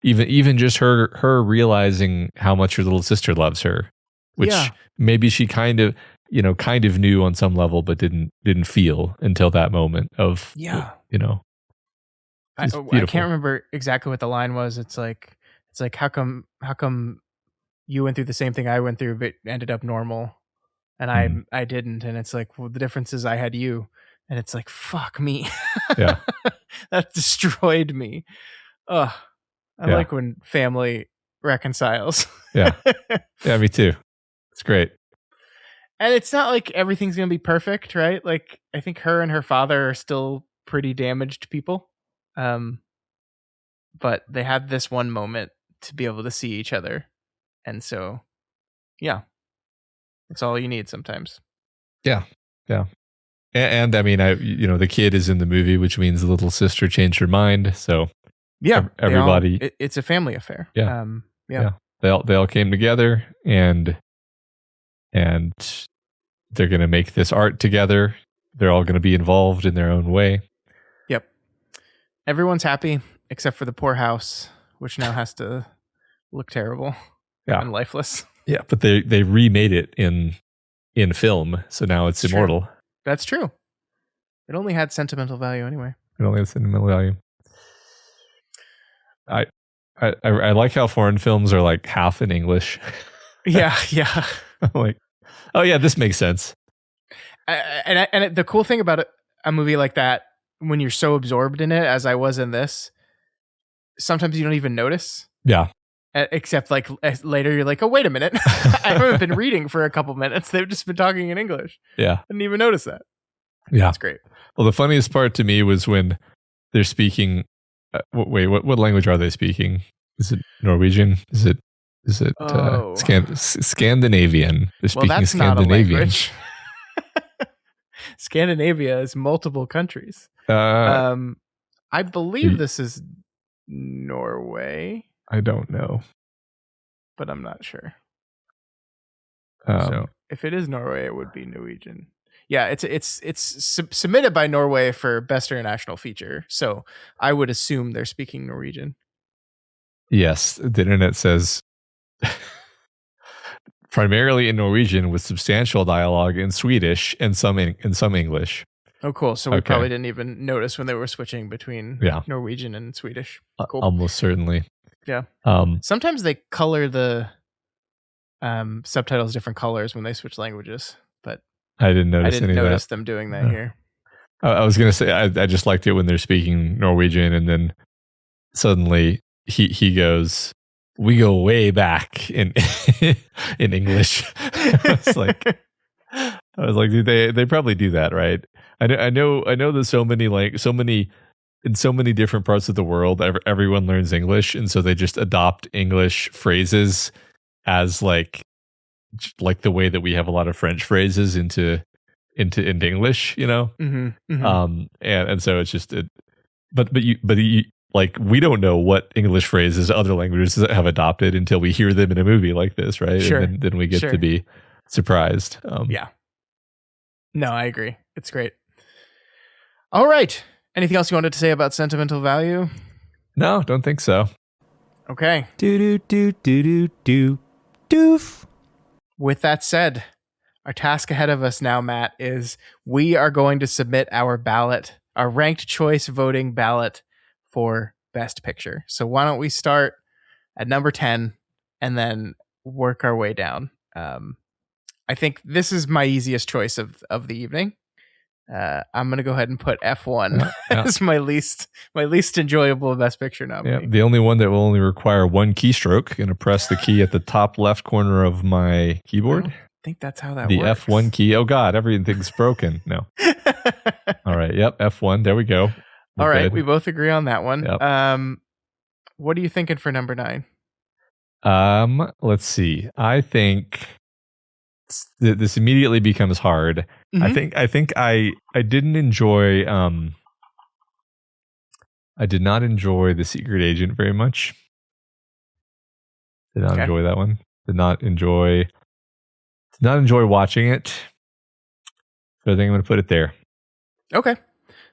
Speaker 2: even just her realizing how much her little sister loves her, which maybe she kind of knew on some level, but didn't feel until that moment of,
Speaker 1: I can't remember exactly what the line was. It's like, how come you went through the same thing I went through, but ended up normal, and I didn't. And it's like, well, the difference is I had you. And it's like, fuck me.
Speaker 2: Yeah.
Speaker 1: That destroyed me. Ugh. I like when family reconciles.
Speaker 2: Yeah, me too. It's great.
Speaker 1: And it's not like everything's going to be perfect, right? Like, I think her and her father are still pretty damaged people. But they had this one moment to be able to see each other. And so, yeah, it's all you need sometimes.
Speaker 2: Yeah. And I mean, the kid is in the movie, which means the little sister changed her mind. So
Speaker 1: yeah,
Speaker 2: everybody,
Speaker 1: it's a family affair.
Speaker 2: Yeah. They all came together and they're going to make this art together. They're all going to be involved in their own way.
Speaker 1: Yep. Everyone's happy except for the poor house, which now has to look terrible and lifeless.
Speaker 2: Yeah, but they remade it in film, so now it's immortal.
Speaker 1: True. That's true. It only had sentimental value anyway.
Speaker 2: It only had sentimental value. I like how foreign films are like half in English.
Speaker 1: Yeah.
Speaker 2: I'm like, oh yeah, this makes sense.
Speaker 1: And the cool thing about a movie like that, when you're so absorbed in it, as I was in this, sometimes you don't even notice.
Speaker 2: Yeah.
Speaker 1: Except like later you're like, oh, wait a minute. I haven't been reading for a couple minutes. They've just been talking in English.
Speaker 2: Yeah.
Speaker 1: I didn't even notice that.
Speaker 2: Yeah.
Speaker 1: That's great.
Speaker 2: Well, the funniest part to me was when they're speaking. Wait, what language are they speaking? Is it Norwegian? Is it Scandinavian? They're speaking
Speaker 1: that's
Speaker 2: Scandinavian.
Speaker 1: Not a language. Scandinavia is multiple countries. I believe this is Norway.
Speaker 2: I don't know,
Speaker 1: but I'm not sure.
Speaker 2: So
Speaker 1: if it is Norway, it would be Norwegian. Yeah, it's submitted by Norway for Best International Feature, so I would assume they're speaking Norwegian.
Speaker 2: Yes, the internet says primarily in Norwegian with substantial dialogue in Swedish and some English.
Speaker 1: Oh, cool. So we probably didn't even notice when they were switching between Norwegian and Swedish. Cool.
Speaker 2: Almost certainly.
Speaker 1: Yeah. Sometimes they color the subtitles different colors when they switch languages, but
Speaker 2: I didn't
Speaker 1: I
Speaker 2: notice
Speaker 1: didn't
Speaker 2: any of
Speaker 1: notice
Speaker 2: that.
Speaker 1: them doing that here.
Speaker 2: I was gonna say I just liked it when they're speaking Norwegian, and then suddenly he goes, "We go way back" in in English. I was like, dude, they probably do that, right? I know that so many in so many different parts of the world, everyone learns English, and so they just adopt English phrases as like the way that we have a lot of French phrases into English, you know. And so it's just but you like, we don't know what English phrases other languages have adopted until we hear them in a movie like this, right?
Speaker 1: Sure.
Speaker 2: And then we get to be surprised.
Speaker 1: Yeah. No, I agree. It's great. All right. Anything else you wanted to say about Sentimental Value?
Speaker 2: No, don't think so.
Speaker 1: Okay.
Speaker 3: Doof.
Speaker 1: With that said, our task ahead of us now, Matt, is we are going to submit our ballot, our ranked choice voting ballot for Best Picture. So why don't we start at number 10 and then work our way down? I think this is my easiest choice of the evening. I'm going to go ahead and put F1 as my least enjoyable Best Picture nominee.
Speaker 2: Yeah, the only one that will only require one keystroke. Going to press the key at the top left corner of my keyboard.
Speaker 1: I think that's how that
Speaker 2: the
Speaker 1: works.
Speaker 2: The F1 key. Oh God, everything's broken. No. All right. Yep. F1. There we go.
Speaker 1: All right. Good. We both agree on that one.
Speaker 2: Yep.
Speaker 1: What are you thinking for number 9?
Speaker 2: Let's see. I think this immediately becomes hard.
Speaker 1: Mm-hmm.
Speaker 2: I think I didn't enjoy I did not enjoy The Secret Agent very much. Did not enjoy that one. Did not enjoy watching it. So I think I'm going to put it there.
Speaker 1: Okay.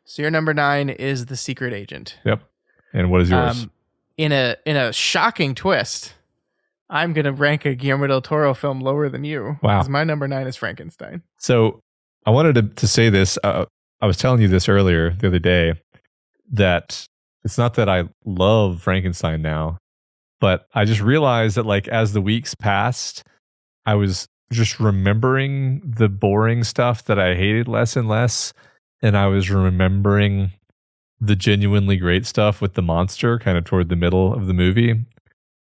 Speaker 1: So your number 9 is The Secret Agent.
Speaker 2: Yep. And what is yours?
Speaker 1: In a shocking twist, I'm going to rank a Guillermo del Toro film lower than you.
Speaker 2: Wow.
Speaker 1: Because my number 9 is Frankenstein.
Speaker 2: So I wanted to say this. I was telling you this earlier the other day, that it's not that I love Frankenstein now, but I just realized that, like, as the weeks passed, I was just remembering the boring stuff that I hated less and less. And I was remembering the genuinely great stuff with the monster kind of toward the middle of the movie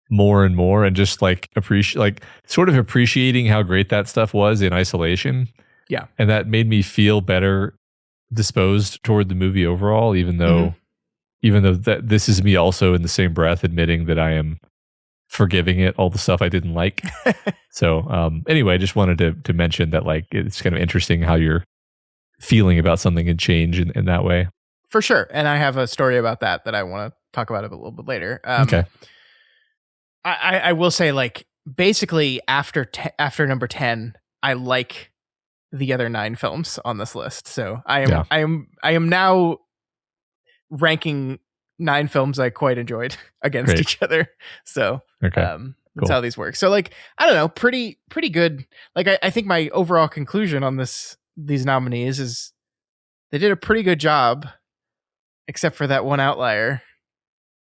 Speaker 2: more and more, and just appreciating how great that stuff was in isolation.
Speaker 1: Yeah.
Speaker 2: And that made me feel better disposed toward the movie overall, even though that this is me also in the same breath admitting that I am forgiving it all the stuff I didn't like. So anyway, I just wanted to mention that, like, it's kind of interesting how your feeling about something can change in that way.
Speaker 1: For sure. And I have a story about that I want to talk about a little bit later.
Speaker 2: Okay.
Speaker 1: I will say, like, basically after number 10, I like the other 9 films on this list. So I am now ranking 9 films I quite enjoyed against each other. So that's how these work. So, like, I don't know, pretty good. Like, I think my overall conclusion on these nominees is they did a pretty good job, except for that one outlier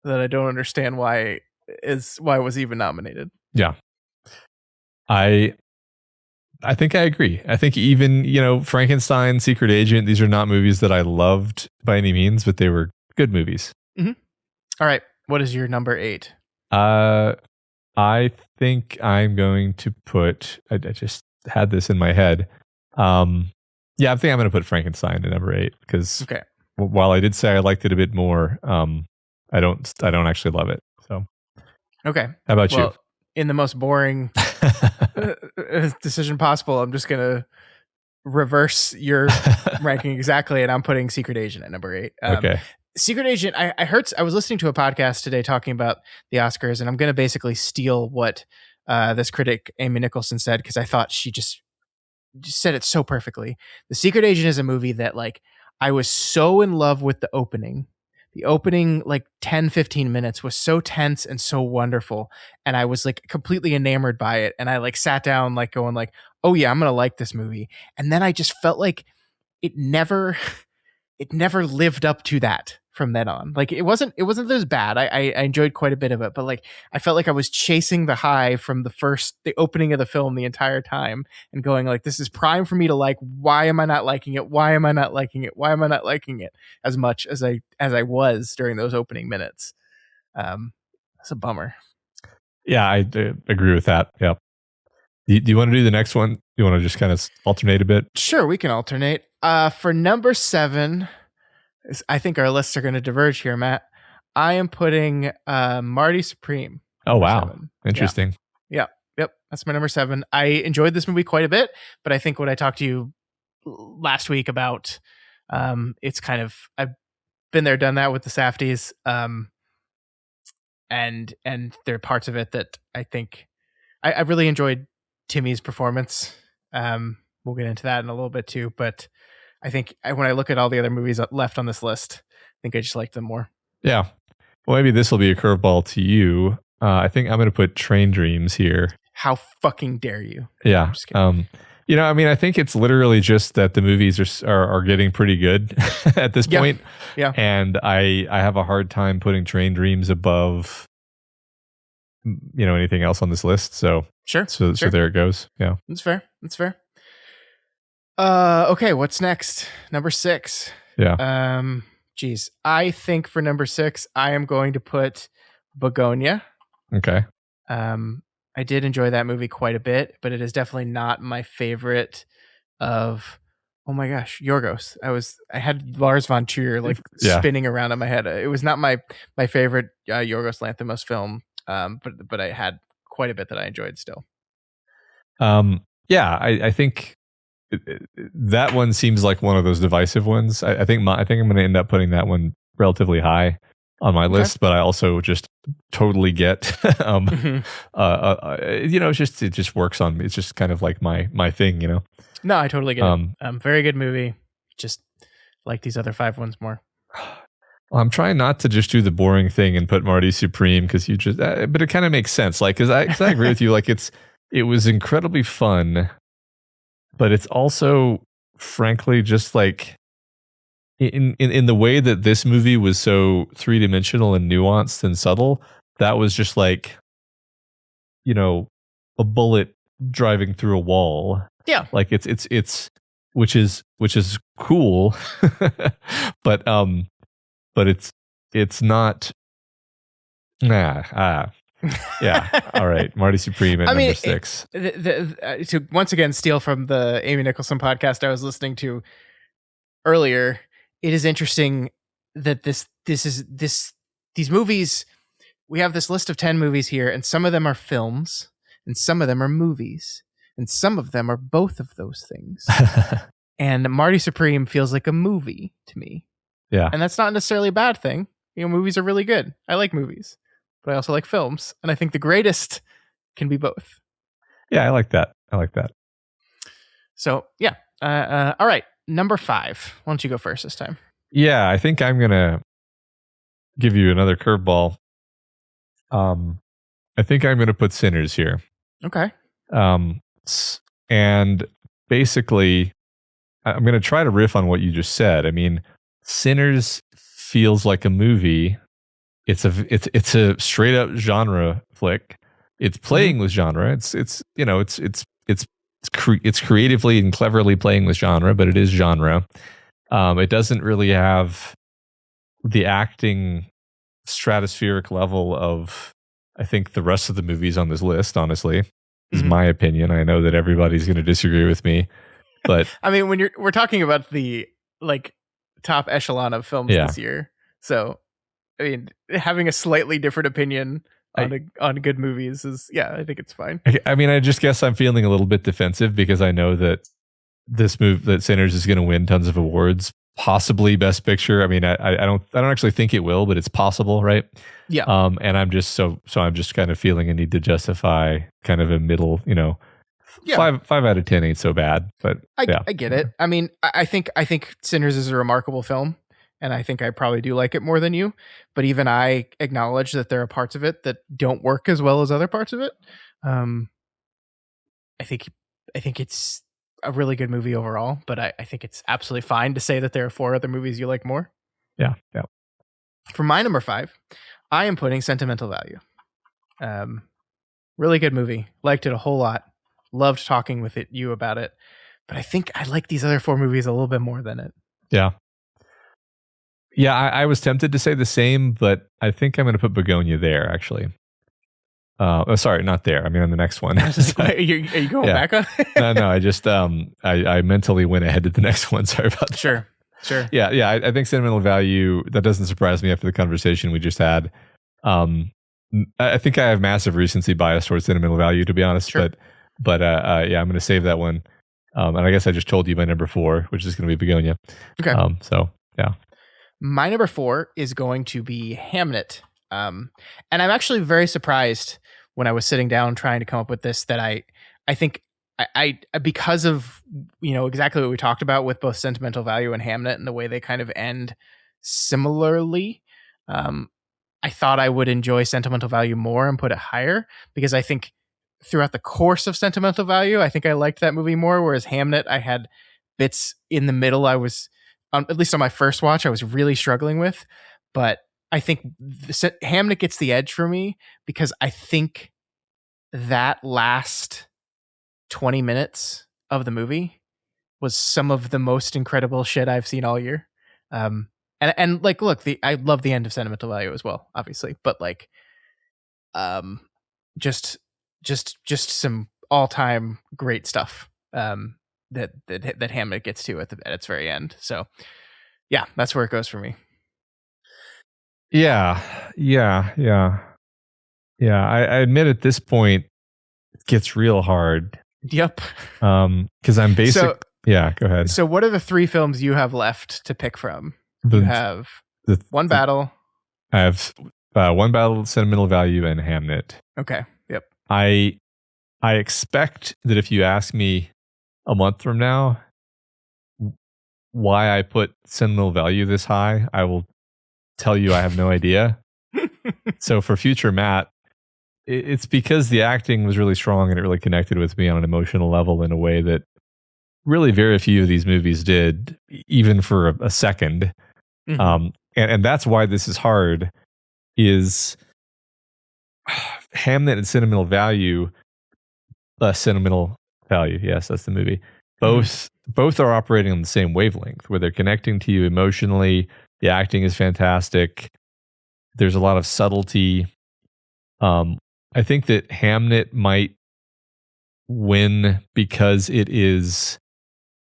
Speaker 1: that I don't understand why it was even nominated.
Speaker 2: Yeah. I think I agree. I think even, Frankenstein, Secret Agent, these are not movies that I loved by any means, but they were good movies.
Speaker 1: Mm-hmm. All right. What is your number 8?
Speaker 2: I think I'm going to put, I just had this in my head. I think I'm going to put Frankenstein at number 8 because while I did say I liked it a bit more, I don't actually love it. So,
Speaker 1: okay.
Speaker 2: How about you?
Speaker 1: In the most boring decision possible, I'm just going to reverse your ranking exactly, and I'm putting Secret Agent at number 8.
Speaker 2: Okay.
Speaker 1: Secret Agent, I was listening to a podcast today talking about the Oscars, and I'm going to basically steal what this critic, Amy Nicholson, said, because I thought she just said it so perfectly. The Secret Agent is a movie that, like, I was so in love with the opening. The opening, like, 10, 15 minutes was so tense and so wonderful. And I was, like, completely enamored by it. And I, like, sat down, like, going, like, oh yeah, I'm going to like this movie. And then I just felt like it never it never lived up to that from then on. Like it wasn't as bad. I enjoyed quite a bit of it, but like I felt like I was chasing the high from the opening of the film the entire time and going like, this is prime for me to like. Why am I not liking it? Why am I not liking it? Why am I not liking it as much as I was during those opening minutes? That's a bummer.
Speaker 2: Yeah, I agree with that. Yeah. Do you want to do the next one? You want to just kind of alternate a bit?
Speaker 1: Sure, we can alternate. For number 7, I think our lists are going to diverge here, Matt. I am putting Marty Supreme.
Speaker 2: Oh, wow.
Speaker 1: 7.
Speaker 2: Interesting.
Speaker 1: Yeah. Yep. That's my number 7. I enjoyed this movie quite a bit, but I think what I talked to you last week about, it's kind of, I've been there, done that with the Safdies. And there are parts of it that I think I really enjoyed Timmy's performance. We'll get into that in a little bit too, but I think when I look at all the other movies left on this list, I think I just like them more.
Speaker 2: Yeah. Well, maybe this will be a curveball to you. I think I'm going to put Train Dreams here.
Speaker 1: How fucking dare you?
Speaker 2: Yeah. I mean, I think it's literally just that the movies are getting pretty good at this point.
Speaker 1: Yeah.
Speaker 2: And I have a hard time putting Train Dreams above, anything else on this list. So
Speaker 1: sure.
Speaker 2: So there it goes. Yeah.
Speaker 1: That's fair. Okay. What's next? Number 6.
Speaker 2: Yeah.
Speaker 1: Geez. I think for number 6, I am going to put Begonia.
Speaker 2: Okay.
Speaker 1: I did enjoy that movie quite a bit, but it is definitely not my favorite of, oh my gosh, Yorgos. I had Lars von Trier spinning around in my head. It was not my favorite Yorgos Lanthimos film, but I had quite a bit that I enjoyed still.
Speaker 2: I think that one seems like one of those divisive ones. I think I'm going to end up putting that one relatively high on my list, but I also just totally get, it just works on me. It's just kind of like my thing,
Speaker 1: No, I totally get it. Very good movie. Just like these other 5 ones more.
Speaker 2: Well, I'm trying not to just do the boring thing and put Marty Supreme because but it kind of makes sense. Like, cause I agree with you. Like it was incredibly fun, but it's also frankly just like, in the way that this movie was so 3-dimensional and nuanced and subtle, that was just like, a bullet driving through a wall.
Speaker 1: Yeah.
Speaker 2: Like it's which is cool. but it's not yeah. All right. Marty Supreme at number 6.
Speaker 1: To once again steal from the Amy Nicholson podcast I was listening to earlier, it is interesting that these movies, we have this list of 10 movies here, and some of them are films and some of them are movies and some of them are both of those things. And Marty Supreme feels like a movie to me.
Speaker 2: Yeah.
Speaker 1: And that's not necessarily a bad thing. Movies are really good. I like movies, but I also like films, and I think the greatest can be both.
Speaker 2: Yeah, I like that.
Speaker 1: So, yeah. All right. Number 5. Why don't you go first this time?
Speaker 2: Yeah, I think I'm going to give you another curveball. I think I'm going to put Sinners here.
Speaker 1: Okay.
Speaker 2: And basically, I'm going to try to riff on what you just said. I mean, Sinners feels like a movie. It's a straight up genre flick. It's playing with genre. It's creatively and cleverly playing with genre, but it is genre. It doesn't really have the acting stratospheric level of, I think, the rest of the movies on this list, honestly, is my opinion. I know that everybody's going to disagree with me, but
Speaker 1: I mean, we're talking about the top echelon of films this year. So, I mean, having a slightly different opinion on good movies is, I think it's fine.
Speaker 2: I mean, I just guess I'm feeling a little bit defensive because I know that that Sinners is going to win tons of awards, possibly Best Picture. I mean, I don't actually think it will, but it's possible, right?
Speaker 1: Yeah.
Speaker 2: And I'm just I'm just kind of feeling a need to justify kind of a middle, 5 out of 10 ain't so bad, but
Speaker 1: I get it. I mean, I think Sinners is a remarkable film, and I think I probably do like it more than you, but even I acknowledge that there are parts of it that don't work as well as other parts of it. I think it's a really good movie overall, but I think it's absolutely fine to say that there are 4 other movies you like more.
Speaker 2: Yeah.
Speaker 1: For my number 5, I am putting Sentimental Value. Really good movie. Liked it a whole lot. Loved talking with you about it. But I think I like these other 4 movies a little bit more than it.
Speaker 2: Yeah. Yeah, I was tempted to say the same, but I think I'm going to put Begonia there, actually. Sorry, not there. I mean, on the next one.
Speaker 1: Are you going back on?
Speaker 2: No. I just I mentally went ahead to the next one. Sorry about that.
Speaker 1: Sure.
Speaker 2: Yeah. I think Sentimental Value. That doesn't surprise me after the conversation we just had. I think I have massive recency bias towards Sentimental Value, to be honest.
Speaker 1: Sure.
Speaker 2: But yeah, I'm going to save that one. And I guess I just told you my number 4, which is going to be Begonia.
Speaker 1: Okay.
Speaker 2: So yeah.
Speaker 1: My number 4 is going to be Hamnet. And I'm actually very surprised when I was sitting down trying to come up with this that I think I because of, exactly what we talked about with both Sentimental Value and Hamnet and the way they kind of end similarly, I thought I would enjoy Sentimental Value more and put it higher, because I think throughout the course of Sentimental Value, I think I liked that movie more, whereas Hamnet, I had bits in the middle I was, at least on my first watch, I was really struggling with. But I think Hamnet gets the edge for me because I think that last 20 minutes of the movie was some of the most incredible shit I've seen all year. And like, look, I love the end of Sentimental Value as well, obviously, but like, just some all-time great stuff that Hamlet gets to at its very end. So yeah, that's where it goes for me.
Speaker 2: Yeah. I admit at this point it gets real hard.
Speaker 1: Yep.
Speaker 2: Because I'm basic. Yeah, go ahead.
Speaker 1: So what are the 3 films you have left to pick from? You have One Battle.
Speaker 2: I have One Battle, Sentimental Value, and Hamnet.
Speaker 1: Okay. Yep.
Speaker 2: I expect that if you ask me a month from now why I put Sentimental Value this high, I will tell you I have no idea. So for future Matt, it's because the acting was really strong and it really connected with me on an emotional level in a way that really very few of these movies did, even for a second. Mm-hmm. And that's why this is hard, is Hamnet and Sentimental Value. Sentimental Value, yes, that's the movie. Both are operating on the same wavelength, where they're connecting to you emotionally. The acting is fantastic. There's a lot of subtlety. I think that Hamnet might win because it is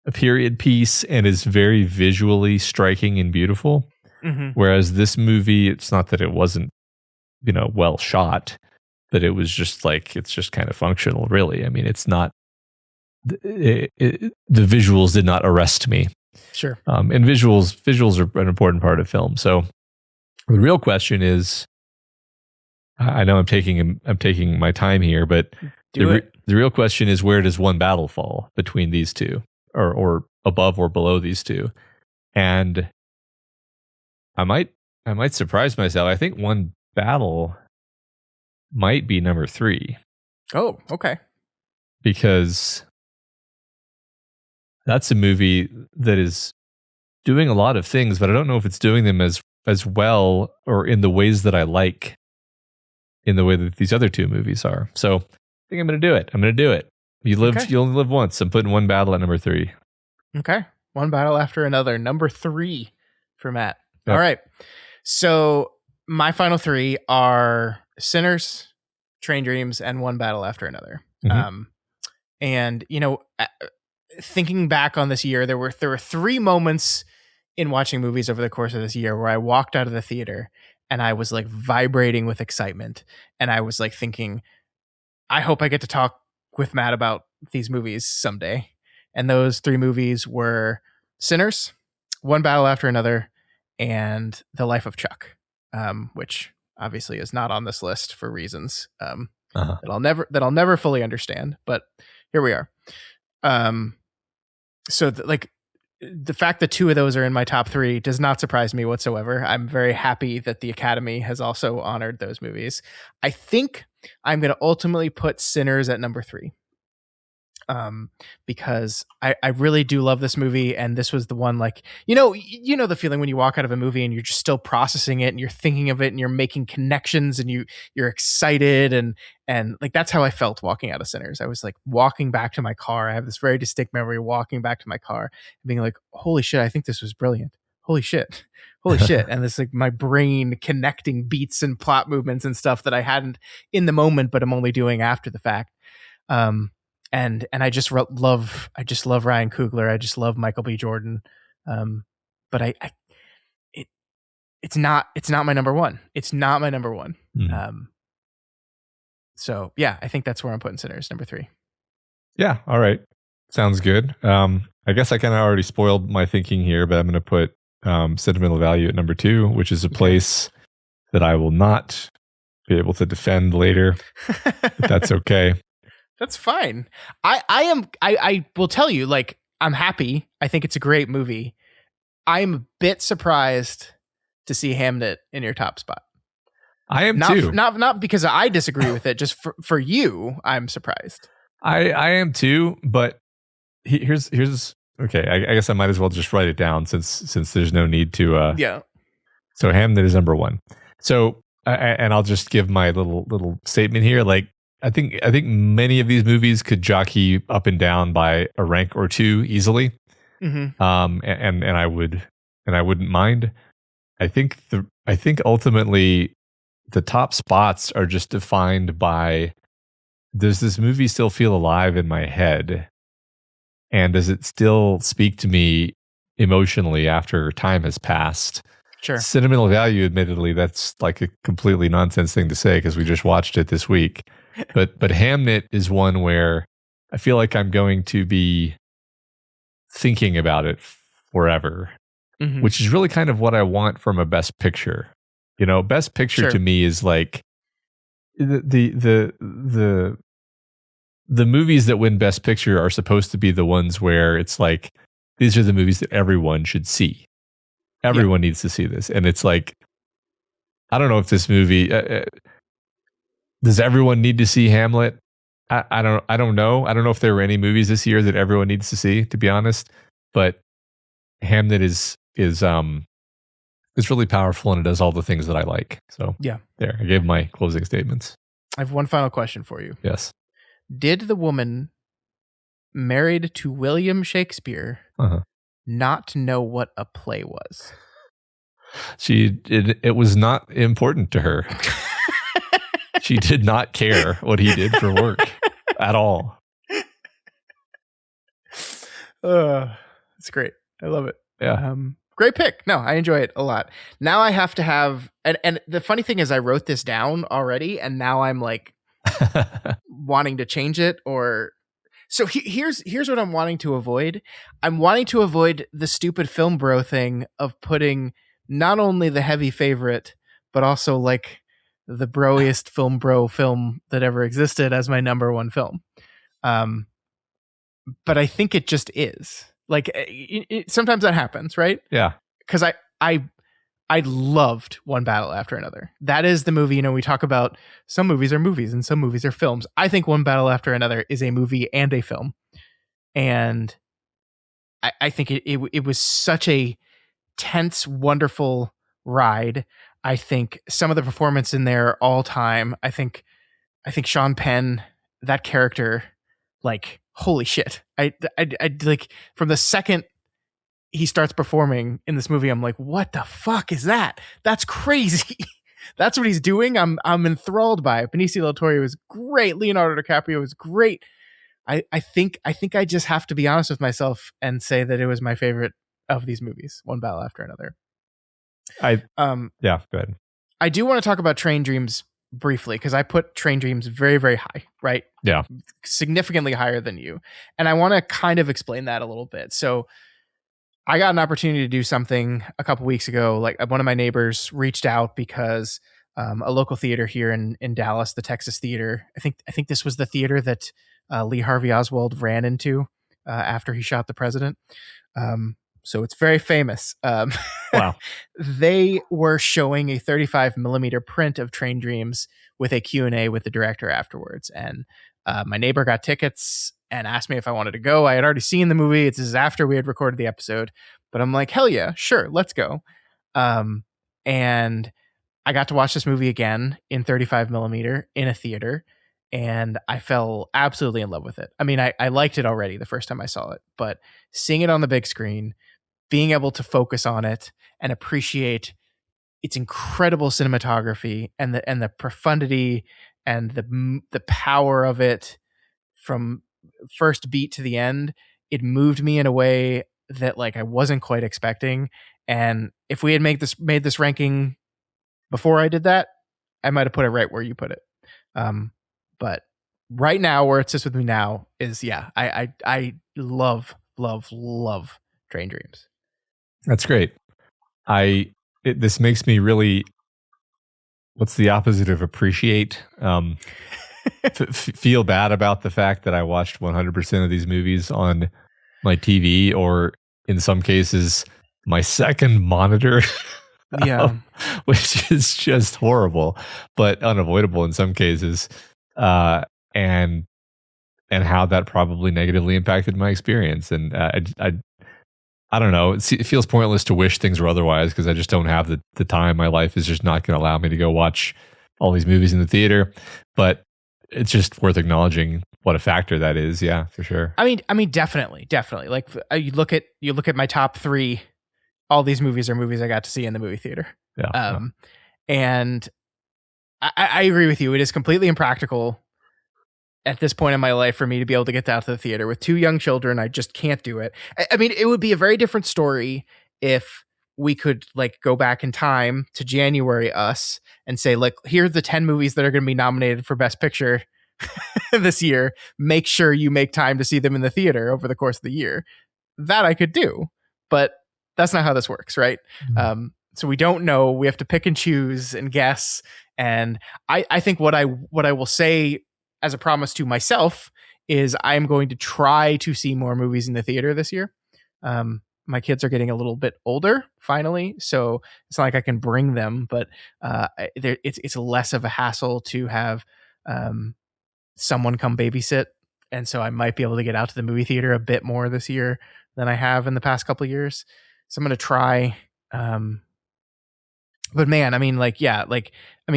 Speaker 2: a period piece and is very visually striking and beautiful. Mm-hmm. Whereas this movie, it's not that it wasn't, well shot, but it was just like, it's just kind of functional, really. I mean, it's not, the visuals did not arrest me.
Speaker 1: Sure.
Speaker 2: And visuals are an important part of film. So the real question is, I know I'm taking my time here, but the real question is, where does One Battle fall between these two, or above or below these two? And I might surprise myself. I think One Battle might be number 3.
Speaker 1: Oh, okay.
Speaker 2: Because that's a movie that is doing a lot of things, but I don't know if it's doing them as well or in the ways that I like, in the way that these other 2 movies are. So I think I'm going to do it. You only live once. I'm putting One Battle at number 3.
Speaker 1: Okay. One Battle after another. Number 3 for Matt. Yep. All right. So my final 3 are Sinners, Train Dreams, and One Battle After Another. Mm-hmm. And thinking back on this year, there were 3 moments in watching movies over the course of this year where I walked out of the theater and I was like vibrating with excitement, and I was like thinking, I hope I get to talk with Matt about these movies someday. And those 3 movies were Sinners, One Battle After Another, and The Life of Chuck, which obviously is not on this list for reasons that I'll never fully understand, but here we are. So the fact that 2 of those are in my top 3 does not surprise me whatsoever. I'm very happy that the Academy has also honored those movies. I think I'm going to ultimately put Sinners at number 3. because I really do love this movie, and this was the one, like, you know the feeling when you walk out of a movie and you're just still processing it and you're thinking of it and you're making connections and you're excited, and like that's how I felt walking out of Sinners. I was like walking back to my car. I have this very distinct memory walking back to my car and being like, holy shit, I think this was brilliant. Holy shit. And this, like, my brain connecting beats and plot movements and stuff that I hadn't in the moment, but I'm only doing after the fact. And I just love Ryan Coogler. I just love Michael B. Jordan. But it's not my number one. It's not my number one. So yeah, I think that's where I'm putting Sinners, number 3.
Speaker 2: Yeah. All right. Sounds good. I guess I kind of already spoiled my thinking here, but I'm going to put Sentimental Value at number 2, which is a place that I will not be able to defend later. But that's okay.
Speaker 1: That's fine. I will tell you, like, I'm happy. I think it's a great movie. I'm a bit surprised to see Hamnet in your top spot.
Speaker 2: I am too.
Speaker 1: Not because I disagree with it. Just for you, I'm surprised.
Speaker 2: I am too. But here's okay. I guess I might as well just write it down since there's no need to.
Speaker 1: Yeah.
Speaker 2: So Hamnet is number 1. So and I'll just give my little statement here. Like, I think many of these movies could jockey up and down by a rank or 2 easily. And I wouldn't mind. I think ultimately the top spots are just defined by, does this movie still feel alive in my head? And does it still speak to me emotionally after time has passed?
Speaker 1: Sure.
Speaker 2: Sentimental Value, admittedly, that's like a completely nonsense thing to say because we just watched it this week. But Hamnet is one where I feel like I'm going to be thinking about it forever, which is really kind of what I want from a Best Picture. You know, Best Picture to me is like the movies that win Best Picture are supposed to be the ones where it's like, these are the movies that everyone should see. Everyone needs to see this. And it's like, I don't know if this movie, does everyone need to see Hamlet? I don't know. I don't know if there were any movies this year that everyone needs to see, to be honest. But Hamlet is really powerful, and it does all the things that I like. So
Speaker 1: yeah,
Speaker 2: there. I gave my closing statements.
Speaker 1: I have one final question for you.
Speaker 2: Yes.
Speaker 1: Did the woman married to William Shakespeare not know what a play was?
Speaker 2: It was not important to her. She did not care what he did for work at all.
Speaker 1: It's great. I love it.
Speaker 2: Yeah.
Speaker 1: Great pick. No, I enjoy it a lot. Now I have to have, and the funny thing is I wrote this down already, and now I'm like wanting to change it. Or so here's what I'm wanting to avoid. I'm wanting to avoid the stupid film bro thing of putting not only the heavy favorite, but also like the broiest film bro film that ever existed as my number 1 film. But I think it just is. Like, sometimes that happens, right?
Speaker 2: Yeah.
Speaker 1: Because I loved One Battle After Another. That is the movie. You know, we talk about some movies are movies and some movies are films. I think One Battle After Another is a movie and a film, and I think it was such a tense, wonderful ride. I think some of the performance in there all time. I think Sean Penn, that character, like, holy shit. I like, from the second he starts performing in this movie, I'm like, what the fuck is that? That's crazy. That's what he's doing. I'm enthralled by it. Benicio del Toro was great. Leonardo DiCaprio was great. I think I just have to be honest with myself and say that it was my favorite of these movies, One Battle After Another.
Speaker 2: Yeah, go ahead.
Speaker 1: I do want to talk about Train Dreams briefly, because I put Train Dreams very, very high, right?
Speaker 2: Yeah.
Speaker 1: Significantly higher than you. And I want to kind of explain that a little bit. So I got an opportunity to do something a couple weeks ago. Like, one of my neighbors reached out because a local theater here in Dallas, the Texas Theater, I think this was the theater that Lee Harvey Oswald ran into after he shot the president. So it's very famous.
Speaker 2: Wow.
Speaker 1: They were showing a 35 millimeter print of Train Dreams with a Q&A with the director afterwards. And my neighbor got tickets. and asked me if I wanted to go. I had already seen the movie. This is after we had recorded the episode, but I'm like, hell yeah, sure, let's go. And I got to watch this movie again in 35 millimeter in a theater, and I fell absolutely in love with it. I mean, I liked it already the first time I saw it, but seeing it on the big screen, being able to focus on it and appreciate its incredible cinematography and the profundity and the power of it from first beat to the end, it moved me in a way that like I wasn't quite expecting. And if we had made this ranking before I did that, I might have put it right where you put it. But right now, where it sits with me now is I love Train Dreams.
Speaker 2: That's great. This makes me really, what's the opposite of appreciate? Feel bad about the fact that I watched 100% of these movies on my TV, or in some cases, my second monitor.
Speaker 1: Yeah.
Speaker 2: Which is just horrible, but unavoidable in some cases. And how that probably negatively impacted my experience. And I don't know. It feels pointless to wish things were otherwise, because I just don't have the time. My life is just not going to allow me to go watch all these movies in the theater. But it's just worth acknowledging what a factor that is. Yeah, for sure.
Speaker 1: I mean, definitely. Like you look at my top 3. All these movies are movies I got to see in the movie theater.
Speaker 2: Yeah.
Speaker 1: And I agree with you. It is completely impractical at this point in my life for me to be able to get out to the theater with 2 young children. I just can't do it. I mean, it would be a very different story if we could like go back in time to January us and say, like, here's the 10 movies that are going to be nominated for Best Picture this year. Make sure you make time to see them in the theater over the course of the year. That I could do, but that's not how this works, right? Mm-hmm. So we don't know. We have to pick and choose and guess. And I think what I will say as a promise to myself is I'm going to try to see more movies in the theater this year. My kids are getting a little bit older finally, so it's not like I can bring them, but it's less of a hassle to have someone come babysit. And so I might be able to get out to the movie theater a bit more this year than I have in the past couple of years. So I'm going to try. But man, I mean,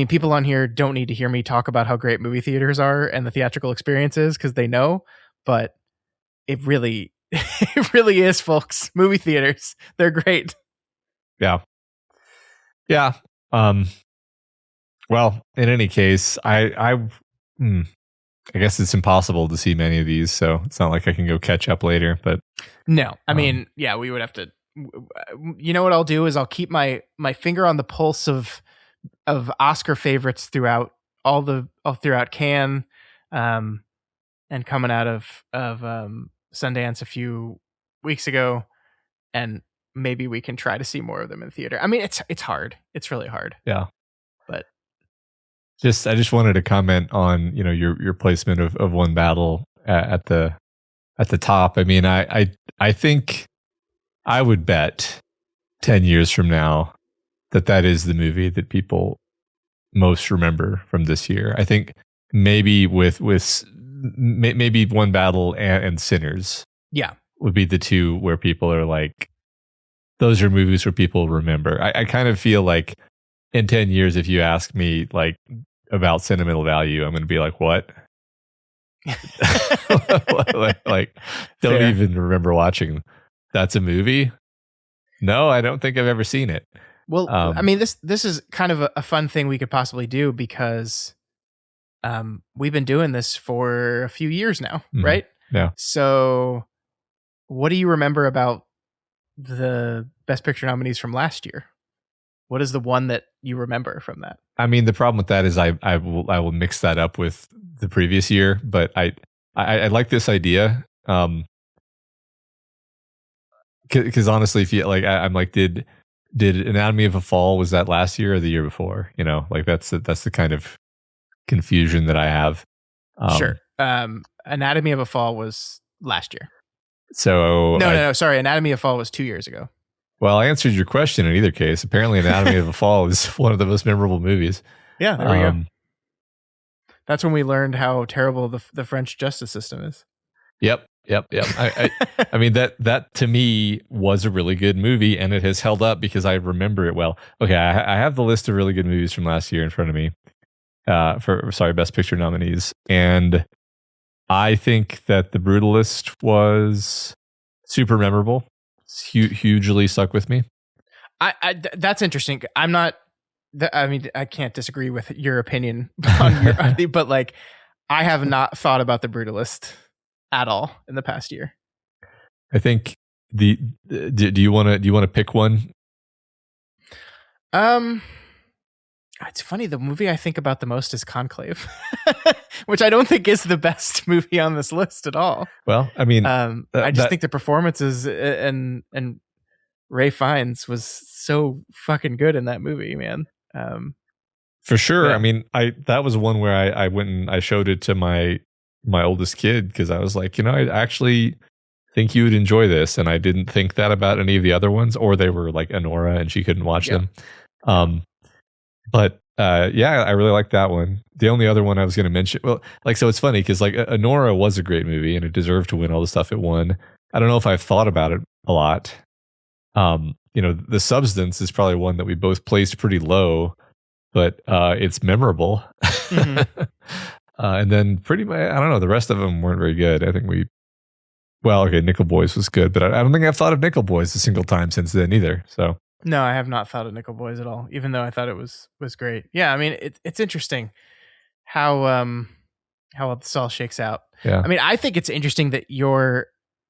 Speaker 1: people on here don't need to hear me talk about how great movie theaters are and the theatrical experiences, because they know, but it really, it really is, folks. Movie theaters, they're great.
Speaker 2: Yeah. Yeah. Well, in any case, I guess it's impossible to see many of these, so it's not like I can go catch up later, but
Speaker 1: no, I mean, yeah, we would have to. You know what I'll do is I'll keep my finger on the pulse of Oscar favorites throughout throughout Cannes, and coming out of Sundance a few weeks ago, and maybe we can try to see more of them in theater. I mean, it's hard. It's really hard.
Speaker 2: Yeah,
Speaker 1: but
Speaker 2: I just wanted to comment on your placement of One Battle at the top. I mean, I think I would bet 10 years from now that is the movie that people most remember from this year. I think maybe with maybe One Battle and Sinners,
Speaker 1: yeah,
Speaker 2: would be the two where people are like, those are movies where people remember. I kind of feel like in 10 years, if you ask me like about Sentimental Value, I'm going to be like, what? like don't
Speaker 1: Fair.
Speaker 2: Even remember watching. That's a movie? No, I don't think I've ever seen it.
Speaker 1: Well, I mean, this is kind of a fun thing we could possibly do, because we've been doing this for a few years now, right?
Speaker 2: Yeah.
Speaker 1: So what do you remember about the Best Picture nominees from last year? What is the one that you remember from that?
Speaker 2: I mean, the problem with that is I will mix that up with the previous year, but I like this idea. Because honestly, if you like, I'm like, did Anatomy of a Fall, was that last year or the year before? Like that's the kind of confusion that I have.
Speaker 1: Sure. Anatomy of a Fall was last year.
Speaker 2: So
Speaker 1: no. Sorry, Anatomy of a Fall was 2 years ago.
Speaker 2: Well, I answered your question in either case. Apparently, Anatomy of a Fall is one of the most memorable movies.
Speaker 1: Yeah, there we go. That's when we learned how terrible the French justice system is.
Speaker 2: Yep. I mean that to me was a really good movie, and it has held up because I remember it well. Okay, I have the list of really good movies from last year in front of me. Best picture nominees, and I think that The Brutalist was super memorable. It's hugely stuck with me.
Speaker 1: That's interesting. I'm not. I mean, I can't disagree with your opinion on your, but like, I have not thought about The Brutalist at all in the past year.
Speaker 2: I think do you want to pick one?
Speaker 1: It's funny. The movie I think about the most is Conclave, which I don't think is the best movie on this list at all.
Speaker 2: Well, I mean,
Speaker 1: I just think the performances and Ray Fiennes was so fucking good in that movie, man.
Speaker 2: For sure.
Speaker 1: Yeah.
Speaker 2: I mean, that was one where I went and I showed it to my oldest kid because I was like, I actually think you would enjoy this, and I didn't think that about any of the other ones, or they were like Anora and she couldn't watch them. But yeah, I really like that one. The only other one I was going to mention, so it's funny because like Anora was a great movie and it deserved to win all the stuff it won. I don't know if I've thought about it a lot. The Substance is probably one that we both placed pretty low, but it's memorable. Mm-hmm. And then pretty much, I don't know, the rest of them weren't very good. I think Nickel Boys was good, but I don't think I've thought of Nickel Boys a single time since then either. So
Speaker 1: no, I have not thought of Nickel Boys at all, even though I thought it was great. Yeah, I mean, it's interesting how this all shakes out.
Speaker 2: Yeah.
Speaker 1: I mean, I think it's interesting that your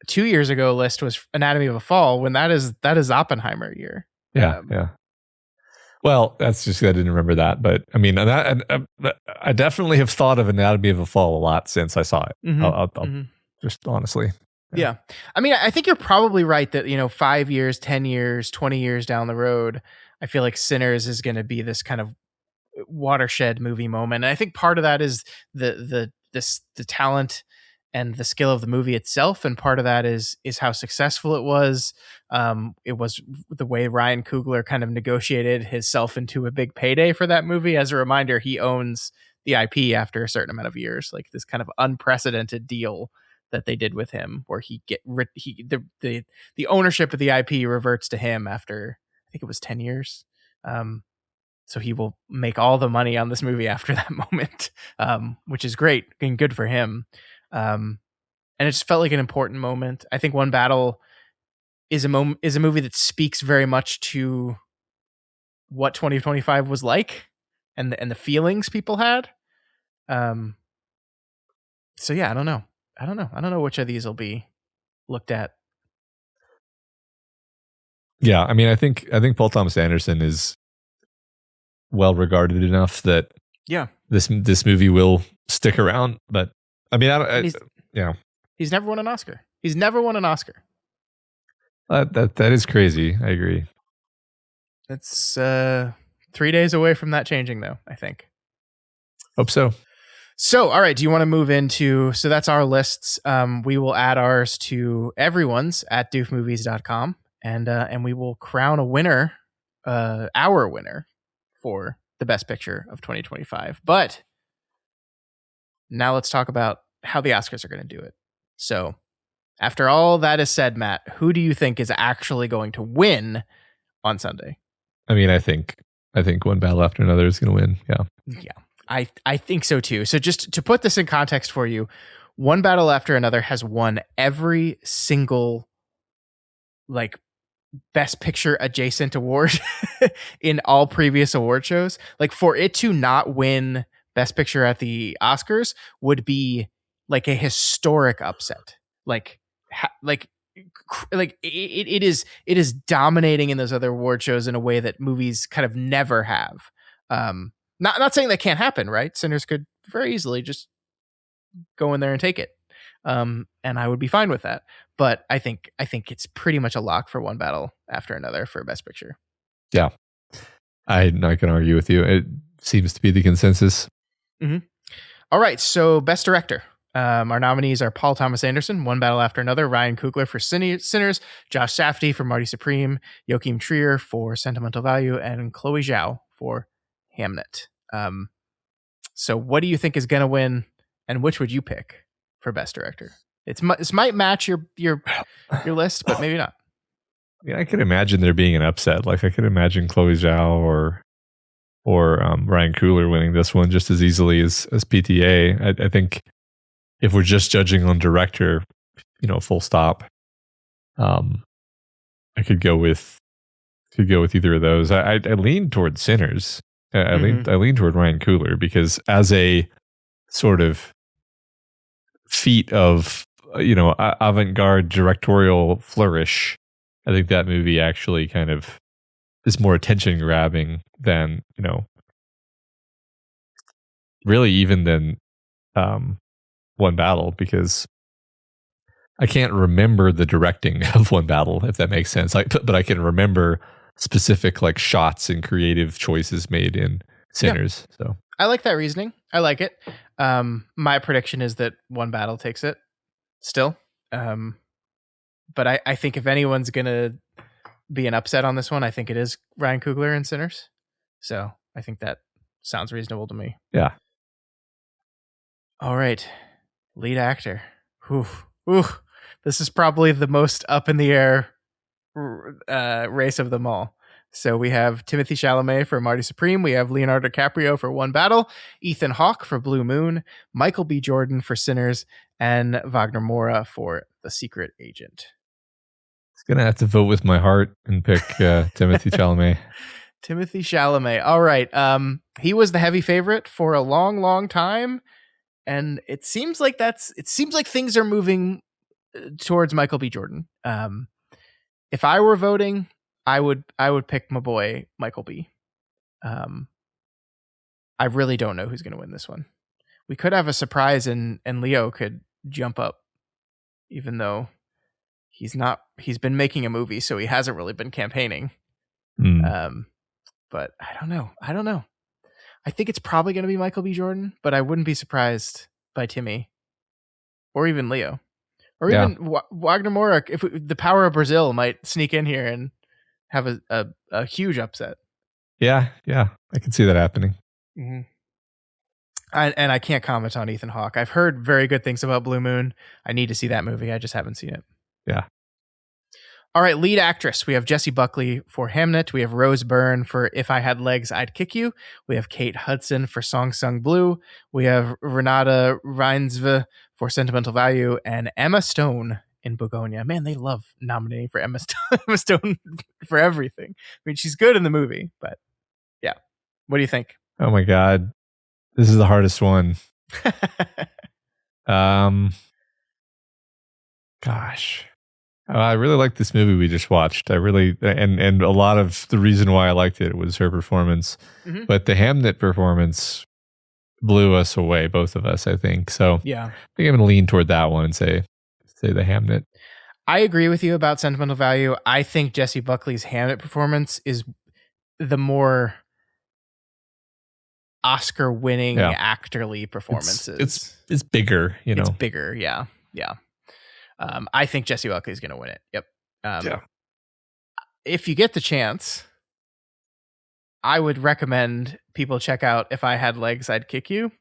Speaker 1: 2 years ago list was Anatomy of a Fall when that is Oppenheimer year.
Speaker 2: Yeah, yeah. Well, that's just I didn't remember that, but I mean, I definitely have thought of Anatomy of a Fall a lot since I saw it. Mm-hmm. I'll just honestly.
Speaker 1: Yeah. I mean, I think you're probably right that 5 years, 10 years, 20 years down the road, I feel like Sinners is going to be this kind of watershed movie moment. And I think part of that is the talent and the skill of the movie itself, and part of that is how successful it was. It was the way Ryan Coogler kind of negotiated himself into a big payday for that movie. As a reminder, he owns the IP after a certain amount of years, like this kind of unprecedented deal that they did with him, where the ownership of the IP reverts to him after, I think it was 10 years. So he will make all the money on this movie after that moment, which is great and good for him. And it just felt like an important moment. I think One Battle is a movie that speaks very much to what 2025 was like and the feelings people had. So yeah, I don't know which of these will be looked at.
Speaker 2: Yeah, I mean, I think Paul Thomas Anderson is well regarded enough that this movie will stick around. But I mean,
Speaker 1: he's never won an Oscar. He's never won an Oscar.
Speaker 2: That is crazy. I agree.
Speaker 1: It's 3 days away from that changing, though, I think.
Speaker 2: Hope so.
Speaker 1: So, all right. Do you want to move into? So that's our lists. We will add ours to everyone's at doofmovies.com, and we will crown a winner, our winner, for the best picture of 2025. But now let's talk about how the Oscars are going to do it. So, after all that is said, Matt, who do you think is actually going to win on Sunday?
Speaker 2: I mean, I think One Battle After Another is going to win. Yeah.
Speaker 1: Yeah. I think so too. So just to put this in context for you, One Battle After Another has won every single like best picture adjacent award in all previous award shows. Like, for it to not win best picture at the Oscars would be like a historic upset. It is dominating in those other award shows in a way that movies kind of never have. Not saying that can't happen, right? Sinners could very easily just go in there and take it. And I would be fine with that. But I think it's pretty much a lock for One Battle After Another for Best Picture.
Speaker 2: Yeah. I can argue with you. It seems to be the consensus.
Speaker 1: Mm-hmm. All right. So Best Director. Our nominees are Paul Thomas Anderson, One Battle After Another, Ryan Coogler for Sinners, Josh Safdie for Marty Supreme, Joachim Trier for Sentimental Value, and Chloe Zhao for Hamnet. So what do you think is going to win, and which would you pick for Best Director? This might match your list, but maybe not.
Speaker 2: Yeah, I could imagine there being an upset. Like I could imagine Chloe Zhao or Ryan Coogler winning this one just as easily as PTA. I think if we're just judging on director, full stop. I could go with either of those. I lean toward Sinners. I lean toward Ryan Coogler because as a sort of feat of avant-garde directorial flourish, I think that movie actually kind of is more attention grabbing than really even than One Battle, because I can't remember the directing of One Battle, if that makes sense. But I can remember specific like shots and creative choices made in Sinners. Yeah. So
Speaker 1: I like that reasoning. I like it. My prediction is that One Battle takes it still. But I think if anyone's gonna be an upset on this one, I think it is Ryan Coogler in Sinners. So I think that sounds reasonable to me.
Speaker 2: Yeah.
Speaker 1: All right. Lead actor. Ooh. This is probably the most up in the air race of them all. So we have Timothée Chalamet for Marty Supreme. We have Leonardo DiCaprio for One Battle, Ethan Hawke for Blue Moon, Michael B. Jordan for Sinners, and Wagner Moura for The Secret Agent.
Speaker 2: It's going to have to vote with my heart and pick Timothée Chalamet.
Speaker 1: Timothée Chalamet. All right. He was the heavy favorite for a long, long time. And it seems like things are moving towards Michael B. Jordan. If I were voting, I would pick my boy Michael B. I really don't know who's going to win this one. We could have a surprise, and Leo could jump up, even though he's not. He's been making a movie, so he hasn't really been campaigning. But I don't know. I think it's probably going to be Michael B. Jordan, but I wouldn't be surprised by Timmy, or even Leo, or even Wagner Moura. If the power of Brazil might sneak in here and have a huge upset.
Speaker 2: Yeah, I can see that happening.
Speaker 1: Mm-hmm. And I can't comment on Ethan Hawke. I've heard very good things about Blue Moon. I need to see that movie. I just haven't seen it.
Speaker 2: Yeah.
Speaker 1: All right, lead actress. We have Jessie Buckley for Hamnet. We have Rose Byrne for If I Had Legs, I'd Kick You. We have Kate Hudson for Song Sung Blue. We have Renata Reinsve for Sentimental Value, and Emma Stone in Begonia. Man, they love nominating for Emma Stone for everything. I mean, she's good in the movie, but yeah. What do you think?
Speaker 2: Oh my God. This is the hardest one. Gosh. I really liked this movie we just watched. I really, and a lot of the reason why I liked it was her performance, but the Hamnet performance blew us away, both of us, I think. So
Speaker 1: yeah,
Speaker 2: I think I'm going to lean toward that one and say the Hamnet.
Speaker 1: I agree with you about Sentimental Value. I think Jessie Buckley's Hamnet performance is the more Oscar-winning actorly performances.
Speaker 2: It's bigger,
Speaker 1: It's bigger, yeah. I think Jessie Buckley is going to win it. Yep. If you get the chance, I would recommend people check out If I Had Legs, I'd Kick You.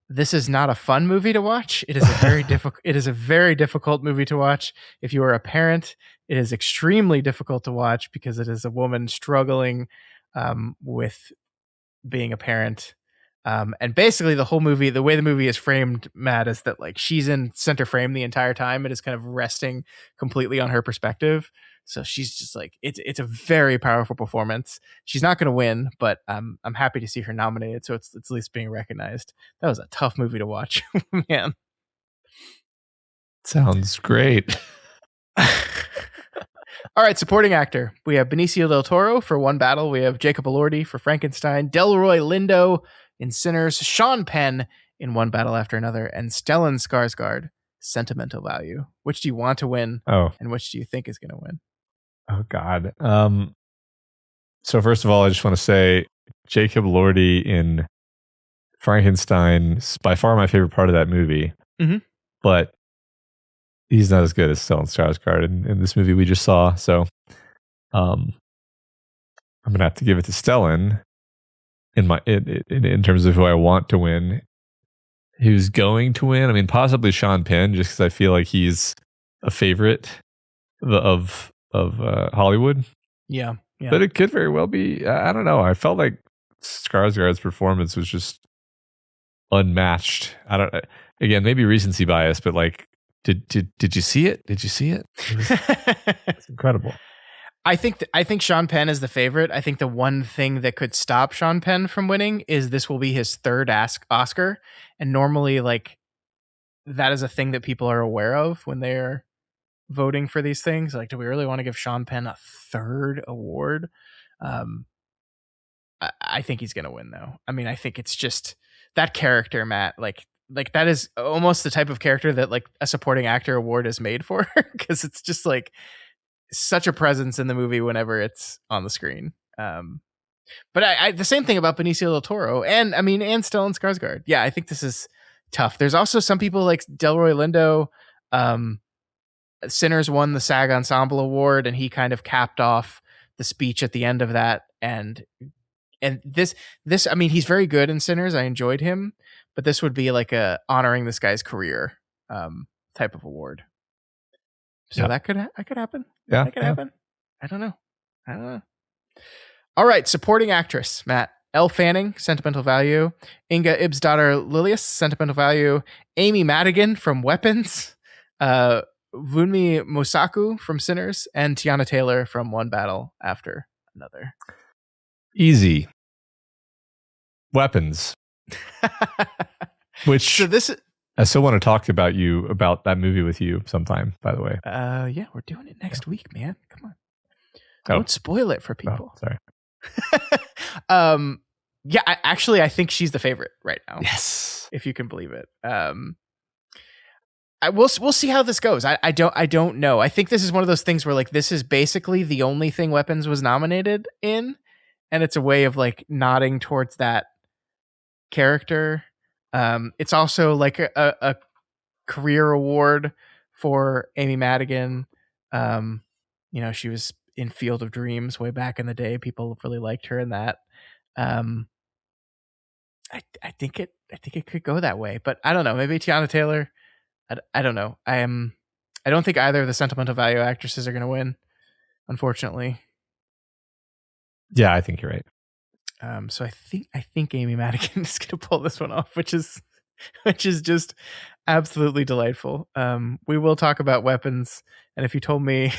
Speaker 1: This is not a fun movie to watch. It is a very difficult. It is a very difficult movie to watch. If you are a parent, it is extremely difficult to watch because it is a woman struggling with being a parent. And basically the whole movie, the way the movie is framed, Matt, is that like she's in center frame the entire time. It is kind of resting completely on her perspective. So she's just like, it's a very powerful performance. She's not going to win, but I'm happy to see her nominated. So it's at least being recognized. That was a tough movie to watch, man.
Speaker 2: Sounds great.
Speaker 1: All right, supporting actor. We have Benicio del Toro for One Battle. We have Jacob Elordi for Frankenstein. Delroy Lindo in Sinners. Sean Penn in One Battle After Another. And Stellan Skarsgård, Sentimental Value. Which do you want to win? And which do you think is going to win?
Speaker 2: Oh, God. So first of all, I just want to say Jacob Elordi in Frankenstein is by far my favorite part of that movie. But he's not as good as Stellan Skarsgård in this movie we just saw. So I'm going to have to give it to Stellan in terms of who I want to win. who's going to win. I mean, possibly Sean Penn, just because I feel like he's a favorite of Hollywood.
Speaker 1: Yeah.
Speaker 2: But it could very well be. I don't know. I felt like Skarsgård's performance was just unmatched. I don't. Again, maybe recency bias, but like, did you see it? Did you see it? It's incredible.
Speaker 1: I think Sean Penn is the favorite. I think the one thing that could stop Sean Penn from winning is this will be his third Oscar, and normally like that is a thing that people are aware of when they're voting for these things. Like, do we really want to give Sean Penn a third award? I think he's going to win, though. I mean, I think it's just that character, Matt. Like that is almost the type of character that like a supporting actor award is made for, because it's just like such a presence in the movie whenever it's on the screen. But I the same thing about Benicio del Toro and Stellan Skarsgård. Yeah, I think this is tough. There's also some people like Delroy Lindo. Sinners won the SAG Ensemble Award, and he kind of capped off the speech at the end of that. And this, I mean, he's very good in Sinners. I enjoyed him, but this would be like a honoring this guy's career type of award. So that could happen.
Speaker 2: Yeah,
Speaker 1: that could happen. I don't know. All right, supporting actress, Matt. Elle Fanning, Sentimental Value. Inga Ibsdottir Lilius, Sentimental Value. Amy Madigan from Weapons. Vunmi Mosaku from Sinners, and Tiana Taylor from One Battle After Another.
Speaker 2: Easy. Weapons. Which
Speaker 1: so this
Speaker 2: I still want to talk about that movie with you sometime, by the way.
Speaker 1: Yeah, we're doing it next week, man. Come on. Don't spoil it for people.
Speaker 2: Sorry.
Speaker 1: Yeah, I think she's the favorite right now.
Speaker 2: Yes.
Speaker 1: If you can believe it. We'll see how this goes. I don't know. I think this is one of those things where like this is basically the only thing Weapons was nominated in, and it's a way of like nodding towards that character. It's also like a career award for Amy Madigan. She was in Field of Dreams way back in the day. People really liked her in that. I think it could go that way, but I don't know. Maybe Tiana Taylor. I don't know. I don't think either of the Sentimental Value actresses are going to win, unfortunately.
Speaker 2: Yeah, I think you're right.
Speaker 1: So I think Amy Madigan is going to pull this one off, which is just absolutely delightful. We will talk about Weapons, and if you told me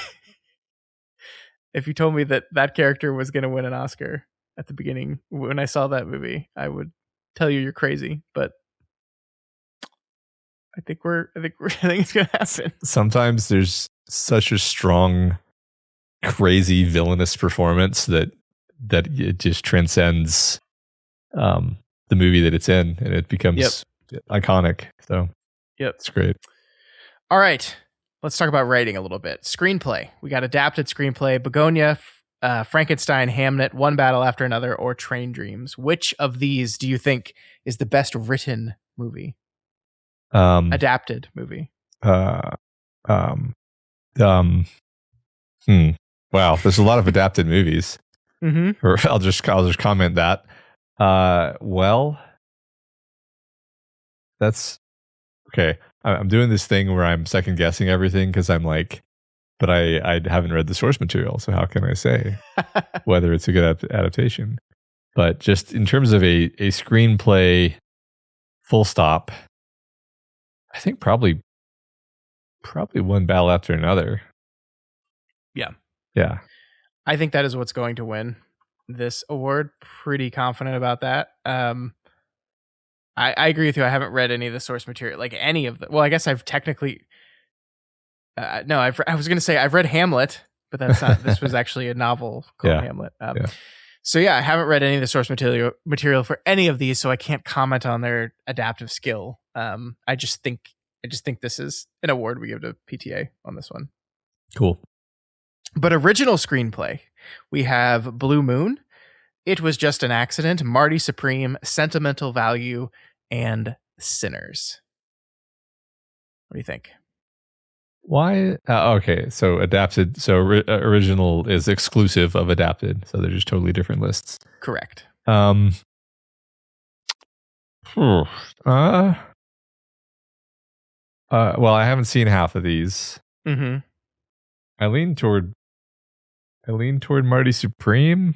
Speaker 1: that character was going to win an Oscar at the beginning when I saw that movie, I would tell you you're crazy, but I think it's gonna happen. Sometimes
Speaker 2: there's such a strong, crazy villainous performance that it just transcends the movie that it's in, and it becomes iconic. So, it's great.
Speaker 1: All right, let's talk about writing a little bit. Screenplay. We got adapted screenplay: Begonia, Frankenstein, Hamnet, One Battle After Another, or Train Dreams. Which of these do you think is the best written movie? Adapted movie.
Speaker 2: Wow, there's a lot of adapted movies.
Speaker 1: Mm-hmm.
Speaker 2: Or I'll just comment that. Well, that's okay. I'm doing this thing where I'm second guessing everything because I'm like, but I haven't read the source material, so how can I say whether it's a good adaptation? But just in terms of a screenplay, full stop. I think probably One Battle After Another. Yeah.
Speaker 1: I think that is what's going to win this award. Pretty confident about that. I agree with you. I haven't read any of the source material, like any of the. Well, I guess I've technically. No, I was going to say I've read Hamlet, but that's not. This was actually a novel called Hamlet. So I haven't read any of the source material for any of these, so I can't comment on their adaptive skill. I just think this is an award we give to PTA on this one.
Speaker 2: Cool.
Speaker 1: But original screenplay, we have Blue Moon, It Was Just an Accident, Marty Supreme, Sentimental Value, and Sinners. What do you think?
Speaker 2: Why? Okay, so adapted. So original is exclusive of adapted. So they're just totally different lists.
Speaker 1: Correct.
Speaker 2: Well, I haven't seen half of these.
Speaker 1: Mm-hmm.
Speaker 2: I lean toward Marty Supreme.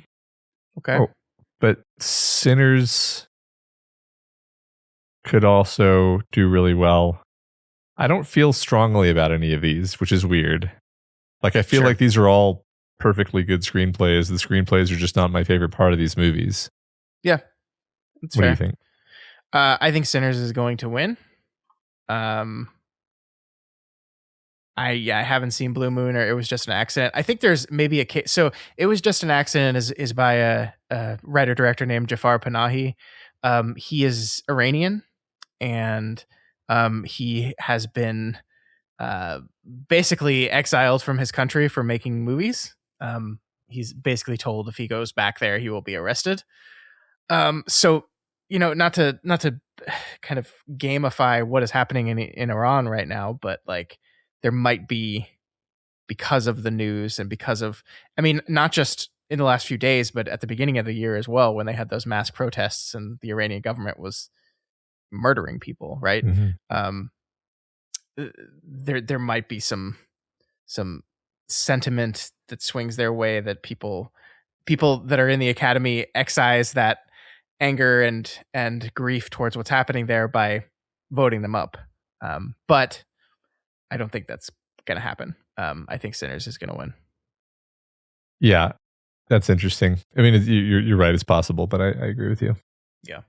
Speaker 1: Okay.
Speaker 2: Oh, but Sinners could also do really well. I don't feel strongly about any of these, which is weird. Like, I feel
Speaker 1: Sure.
Speaker 2: like these are all perfectly good screenplays. The screenplays are just not my favorite part of these movies.
Speaker 1: Yeah, that's
Speaker 2: What
Speaker 1: fair.
Speaker 2: do you think?
Speaker 1: I think Sinners is going to win. I haven't seen Blue Moon, or It Was Just an Accident. I think there's maybe a case. So It Was Just an Accident is by a writer director named Jafar Panahi. He is Iranian, and he has been basically exiled from his country for making movies. He's basically told if he goes back there, he will be arrested. So not to kind of gamify what is happening in Iran right now, but like there might be, because of the news and because of, I mean, not just in the last few days, but at the beginning of the year as well, when they had those mass protests and the Iranian government was murdering people, right?
Speaker 2: Mm-hmm.
Speaker 1: There might be some sentiment that swings their way, that people that are in the academy excise that anger and grief towards what's happening there by voting them up. But I don't think that's going to happen. I think Sinners is going to win.
Speaker 2: Yeah, that's interesting. I mean, you're right. It's possible, but I agree with you.
Speaker 1: Yeah.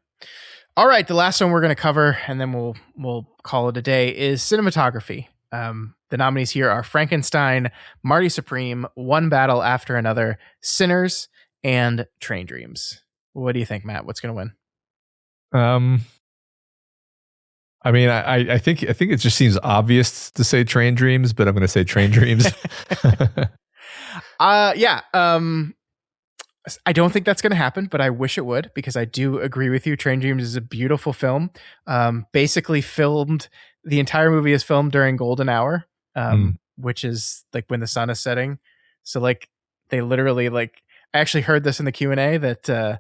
Speaker 1: All right. The last one we're going to cover, and then we'll call it a day, is cinematography. The nominees here are Frankenstein, Marty Supreme, One Battle After Another, Sinners, and Train Dreams. What do you think, Matt? What's going to win?
Speaker 2: I mean, I think it just seems obvious to say Train Dreams, but I'm going to say Train Dreams.
Speaker 1: Yeah. I don't think that's going to happen, but I wish it would, because I do agree with you. Train Dreams is a beautiful film. Basically filmed, the entire movie is filmed during golden hour, which is like when the sun is setting. So like they literally, like, I actually heard this in the Q&A that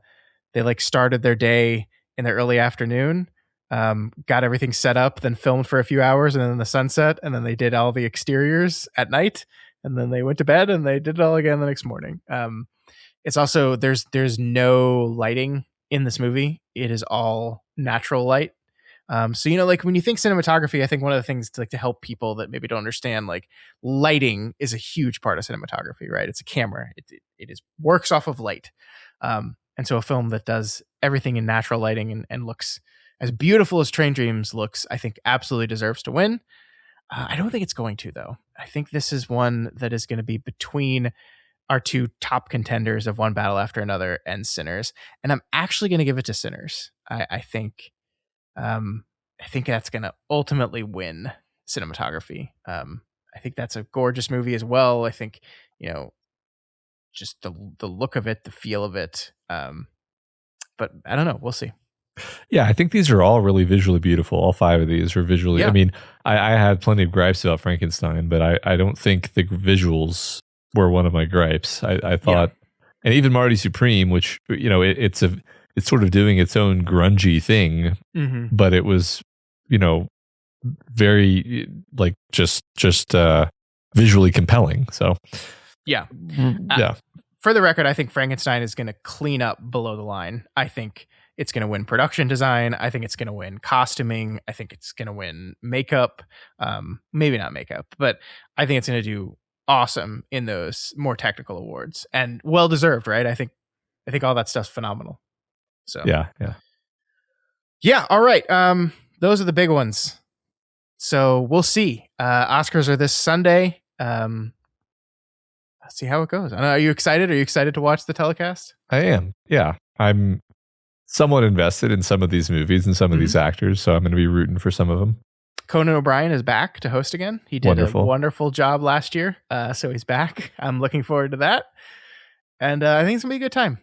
Speaker 1: they like started their day in the early afternoon, got everything set up, then filmed for a few hours, and then the sunset, and then they did all the exteriors at night, and then they went to bed and they did it all again the next morning. It's also, there's no lighting in this movie. It is all natural light. So, like when you think cinematography, I think one of the things to help people that maybe don't understand, like lighting is a huge part of cinematography, right? It's a camera. It is works off of light. And so a film that does everything in natural lighting and looks as beautiful as Train Dreams looks, I think absolutely deserves to win. I don't think it's going to, though. I think this is one that is going to be between our two top contenders of One Battle After Another and Sinners. And I'm actually going to give it to Sinners. I think that's going to ultimately win cinematography. I think that's a gorgeous movie as well. I think, just the look of it, the feel of it. But I don't know. We'll see.
Speaker 2: Yeah, I think these are all really visually beautiful. All five of these are visually.
Speaker 1: Yeah.
Speaker 2: I mean, I had plenty of gripes about Frankenstein, but I don't think the visuals were one of my gripes. I thought, and even Marty Supreme, which it's sort of doing its own grungy thing, but it was very like just visually compelling. So
Speaker 1: yeah.
Speaker 2: Yeah.
Speaker 1: For the record, I think Frankenstein is going to clean up below the line. I think it's going to win production design. I think it's going to win costuming. I think it's going to win makeup. Maybe not makeup, but I think it's going to do awesome in those more technical awards, and well deserved, right? I think all that stuff's phenomenal. So yeah. All right. Those are the big ones. So we'll see. Oscars are this Sunday. See how it goes. Are you excited? Are you excited to watch the telecast?
Speaker 2: I am. Yeah. I'm somewhat invested in some of these movies and some of these actors, so I'm going to be rooting for some of them.
Speaker 1: Conan O'Brien is back to host again. He did a wonderful job last year, so he's back. I'm looking forward to that. And I think it's going to be a good time.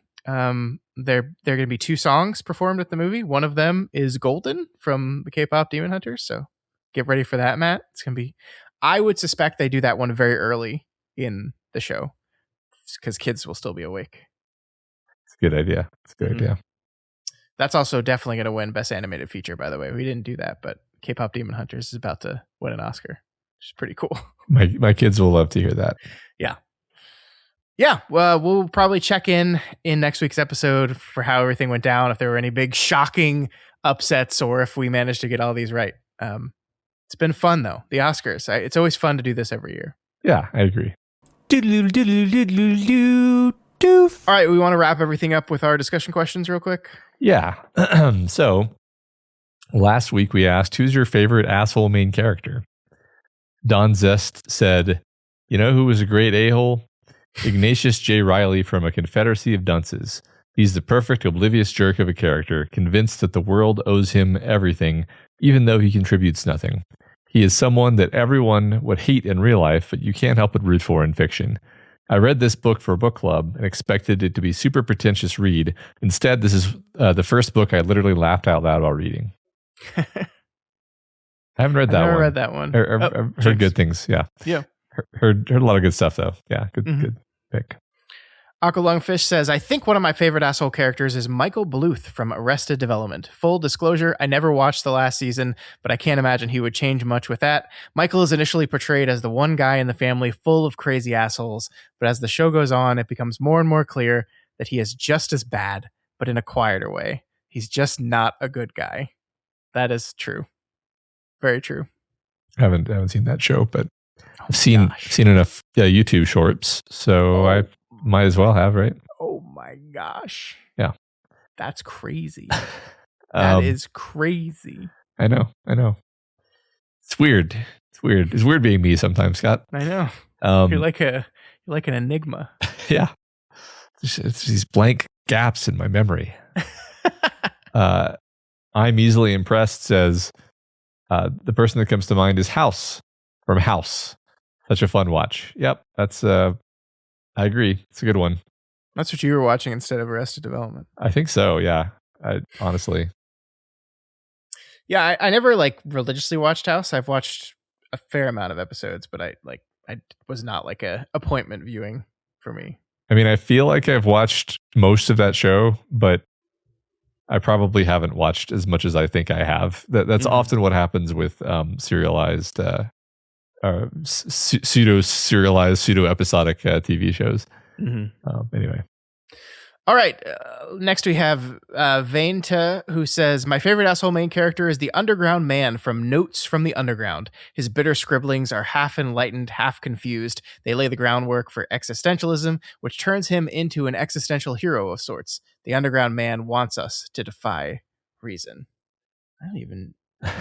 Speaker 1: There are going to be 2 songs performed at the movie. One of them is Golden from the K-pop Demon Hunters, so get ready for that, Matt. It's going to be... I would suspect they do that one very early in the show because kids will still be awake.
Speaker 2: It's a good idea. It's a good idea.
Speaker 1: That's also definitely going to win Best Animated Feature, by the way. We didn't do that, but K-pop Demon Hunters is about to win an Oscar, which is pretty cool.
Speaker 2: My kids will love to hear that.
Speaker 1: Yeah. Well, we'll probably check in next week's episode for how everything went down, if there were any big shocking upsets, or if we managed to get all these right. It's been fun though. The Oscars. It's always fun to do this every year.
Speaker 2: Yeah, I agree.
Speaker 1: All right, we want to wrap everything up with our discussion questions real quick.
Speaker 2: Yeah. So last week we asked, who's your favorite asshole main character? Don Zest said, you know who was a great a-hole? Ignatius J. Riley from A Confederacy of Dunces. He's the perfect oblivious jerk of a character, convinced that the world owes him everything, even though he contributes nothing. He is someone that everyone would hate in real life, but you can't help but root for in fiction. I read this book for a book club and expected it to be super pretentious read. Instead, this is the first book I literally laughed out loud while reading. I haven't read that one.
Speaker 1: I never read that one.
Speaker 2: I've heard good things. Yeah.
Speaker 1: Yeah.
Speaker 2: Heard a lot of good stuff though. Yeah. Good pick.
Speaker 1: Aqualungfish says, I think one of my favorite asshole characters is Michael Bluth from Arrested Development. Full disclosure, I never watched the last season, but I can't imagine he would change much with that. Michael is initially portrayed as the one guy in the family full of crazy assholes, but as the show goes on, it becomes more and more clear that he is just as bad, but in a quieter way. He's just not a good guy. That is true. Very true.
Speaker 2: I haven't seen that show, but I've seen enough YouTube shorts, so I might as well have, right?
Speaker 1: Oh my gosh.
Speaker 2: Yeah.
Speaker 1: That's crazy. That is crazy.
Speaker 2: I know. It's weird. It's weird being me sometimes, Scott.
Speaker 1: I know. You're like an enigma.
Speaker 2: Yeah. It's these blank gaps in my memory. I'm easily impressed says the person that comes to mind is House from House. Such a fun watch. Yep. That's I agree. It's a good one.
Speaker 1: That's what you were watching instead of Arrested Development.
Speaker 2: I think so. Yeah. Honestly.
Speaker 1: Yeah. I never religiously watched House. I've watched a fair amount of episodes, but I was not like a appointment viewing for me.
Speaker 2: I mean, I feel like I've watched most of that show, but I probably haven't watched as much as I think I have. That's often what happens with serialized, pseudo-serialized, pseudo-episodic TV shows. Anyway.
Speaker 1: All right. Next we have Vainta, who says, my favorite asshole main character is the underground man from Notes from the Underground. His bitter scribblings are half enlightened, half confused. They lay the groundwork for existentialism, which turns him into an existential hero of sorts. The underground man wants us to defy reason. I don't even know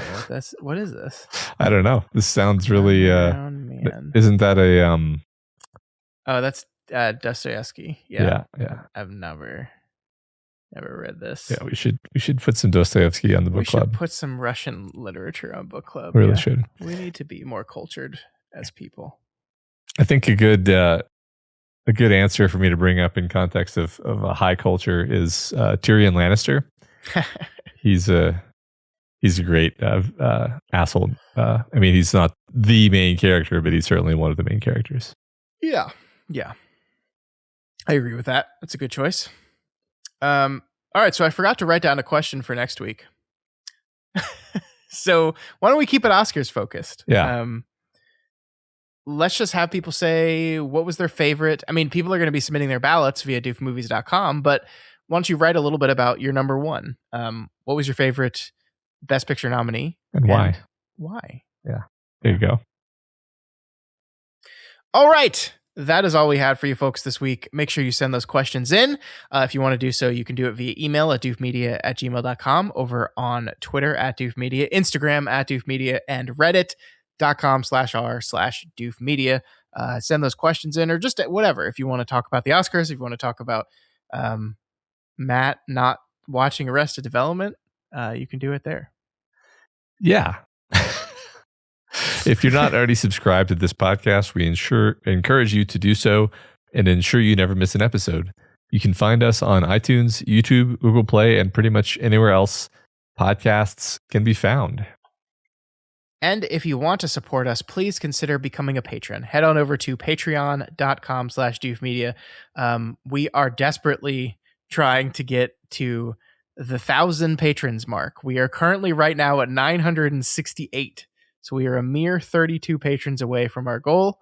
Speaker 1: what is this?
Speaker 2: I don't know. This sounds really
Speaker 1: man.
Speaker 2: Isn't that a
Speaker 1: Oh, that's Dostoevsky. Yeah. I've never read this.
Speaker 2: Yeah, we should put some Dostoevsky on the book club.
Speaker 1: We should put some Russian literature on book club.
Speaker 2: We really should.
Speaker 1: We need to be more cultured as people.
Speaker 2: I think a good answer for me to bring up in context of a high culture is Tyrion Lannister. He's a great asshole. I mean, he's not the main character, but he's certainly one of the main characters.
Speaker 1: Yeah. I agree with that. That's a good choice. All right, so I forgot to write down a question for next week. So why don't we keep it Oscars focused?
Speaker 2: Yeah.
Speaker 1: Let's just have people say what was their favorite. I mean, people are going to be submitting their ballots via doofmovies.com, but why don't you write a little bit about your number one? What was your favorite Best Picture nominee?
Speaker 2: And why?
Speaker 1: Why?
Speaker 2: Yeah. There you go.
Speaker 1: All right. That is all we had for you folks this week. Make sure you send those questions in. If you want to do so, you can do it via email at doofmedia@gmail.com, over on Twitter @doofmedia, Instagram @doofmedia, and reddit.com/r/doofmedia. Send those questions in, or just whatever. If you want to talk about the Oscars, if you want to talk about Matt not watching Arrested Development, you can do it there.
Speaker 2: Yeah. If you're not already subscribed to this podcast, we encourage you to do so and ensure you never miss an episode. You can find us on iTunes, YouTube, Google Play, and pretty much anywhere else podcasts can be found.
Speaker 1: And if you want to support us, please consider becoming a patron. Head on over to patreon.com/doofmedia. We are desperately trying to get to the 1,000 patrons mark. We are currently right now at 968. So we are a mere 32 patrons away from our goal.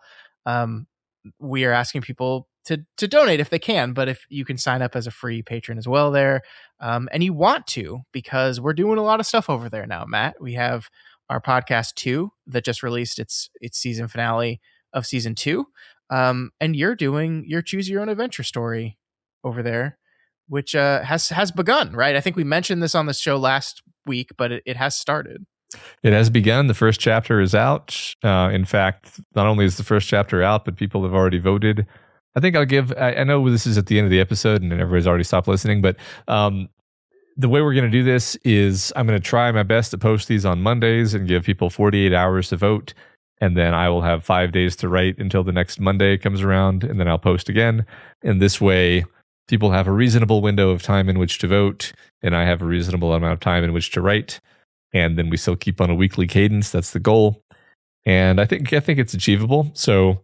Speaker 1: We are asking people to donate if they can, but if you can sign up as a free patron as well there, and you want to, because we're doing a lot of stuff over there now, Matt. We have our podcast 2 that just released its season finale of season 2, and you're doing your Choose Your Own Adventure story over there, which has begun, right? I think we mentioned this on the show last week, but it has started.
Speaker 2: It has begun. The first chapter is out. In fact, not only is the first chapter out, but people have already voted. I think I know this is at the end of the episode and everybody's already stopped listening, but the way we're going to do this is I'm going to try my best to post these on Mondays and give people 48 hours to vote. And then I will have 5 days to write until the next Monday comes around, and then I'll post again. And this way, people have a reasonable window of time in which to vote, and I have a reasonable amount of time in which to write. And then we still keep on a weekly cadence. That's the goal. And I think it's achievable. So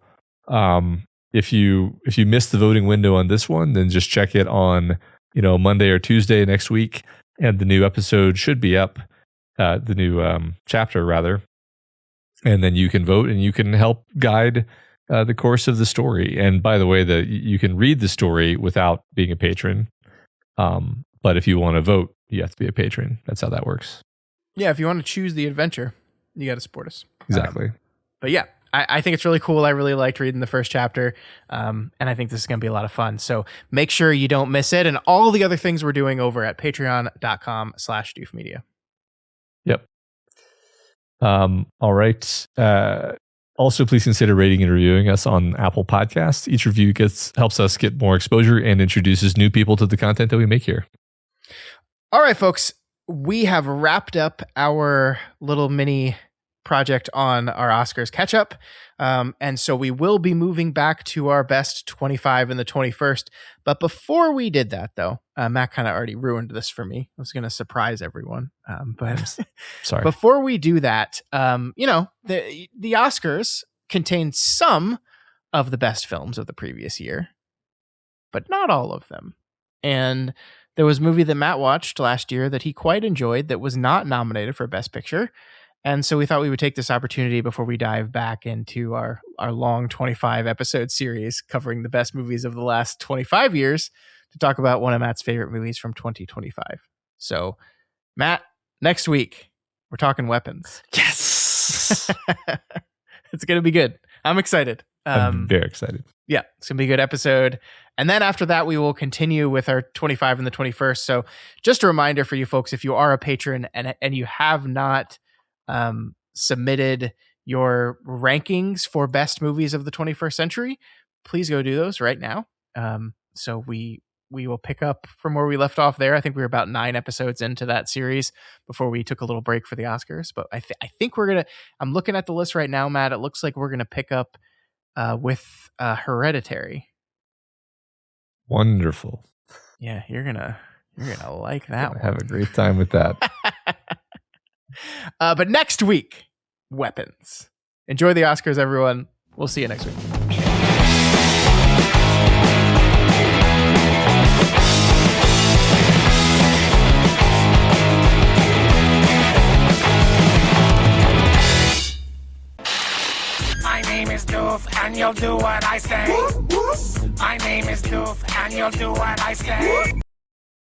Speaker 2: if you miss the voting window on this one, then just check it on Monday or Tuesday next week, and the new episode should be up, the new chapter rather, and then you can vote and you can help guide the course of the story. And by the way, you can read the story without being a patron, but if you want to vote, you have to be a patron. That's how that works.
Speaker 1: Yeah, if you want to choose the adventure, you got to support us.
Speaker 2: Exactly.
Speaker 1: But yeah, I think it's really cool. I really liked reading the first chapter, and I think this is going to be a lot of fun. So make sure you don't miss it, and all the other things we're doing over at patreon.com/doofmedia.
Speaker 2: Yep. All right. Also, please consider rating and reviewing us on Apple Podcasts. Each review helps us get more exposure and introduces new people to the content that we make here.
Speaker 1: All right, folks. We have wrapped up our little mini project on our Oscars catch-up. And so we will be moving back to our best 25 in the 21st. But before we did that, though, Matt kind of already ruined this for me. I was going to surprise everyone. But
Speaker 2: sorry.
Speaker 1: Before we do that, the Oscars contain some of the best films of the previous year, but not all of them. And there was a movie that Matt watched last year that he quite enjoyed that was not nominated for Best Picture. And so we thought we would take this opportunity before we dive back into our long 25 episode series covering the best movies of the last 25 years to talk about one of Matt's favorite movies from 2025. So, Matt, next week, we're talking weapons.
Speaker 2: Yes!
Speaker 1: It's going to be good. I'm excited.
Speaker 2: I'm very excited.
Speaker 1: Yeah, it's going to be a good episode. And then after that, we will continue with our 25 and the 21st. So just a reminder for you folks, if you are a patron and you have not submitted your rankings for best movies of the 21st century, please go do those right now. So we will pick up from where we left off there. I think we were about 9 episodes into that series before we took a little break for the Oscars. But I think we're going to, I'm looking at the list right now, Matt. It looks like we're going to pick up with Hereditary.
Speaker 2: Wonderful.
Speaker 1: Yeah, you're gonna like that one.
Speaker 2: Have a great time with that.
Speaker 1: But next week, weapons. Enjoy the Oscars, everyone. We'll see you next week.
Speaker 3: My name is Doof, and you'll do what I say. My name is Doof, and you'll do what I say.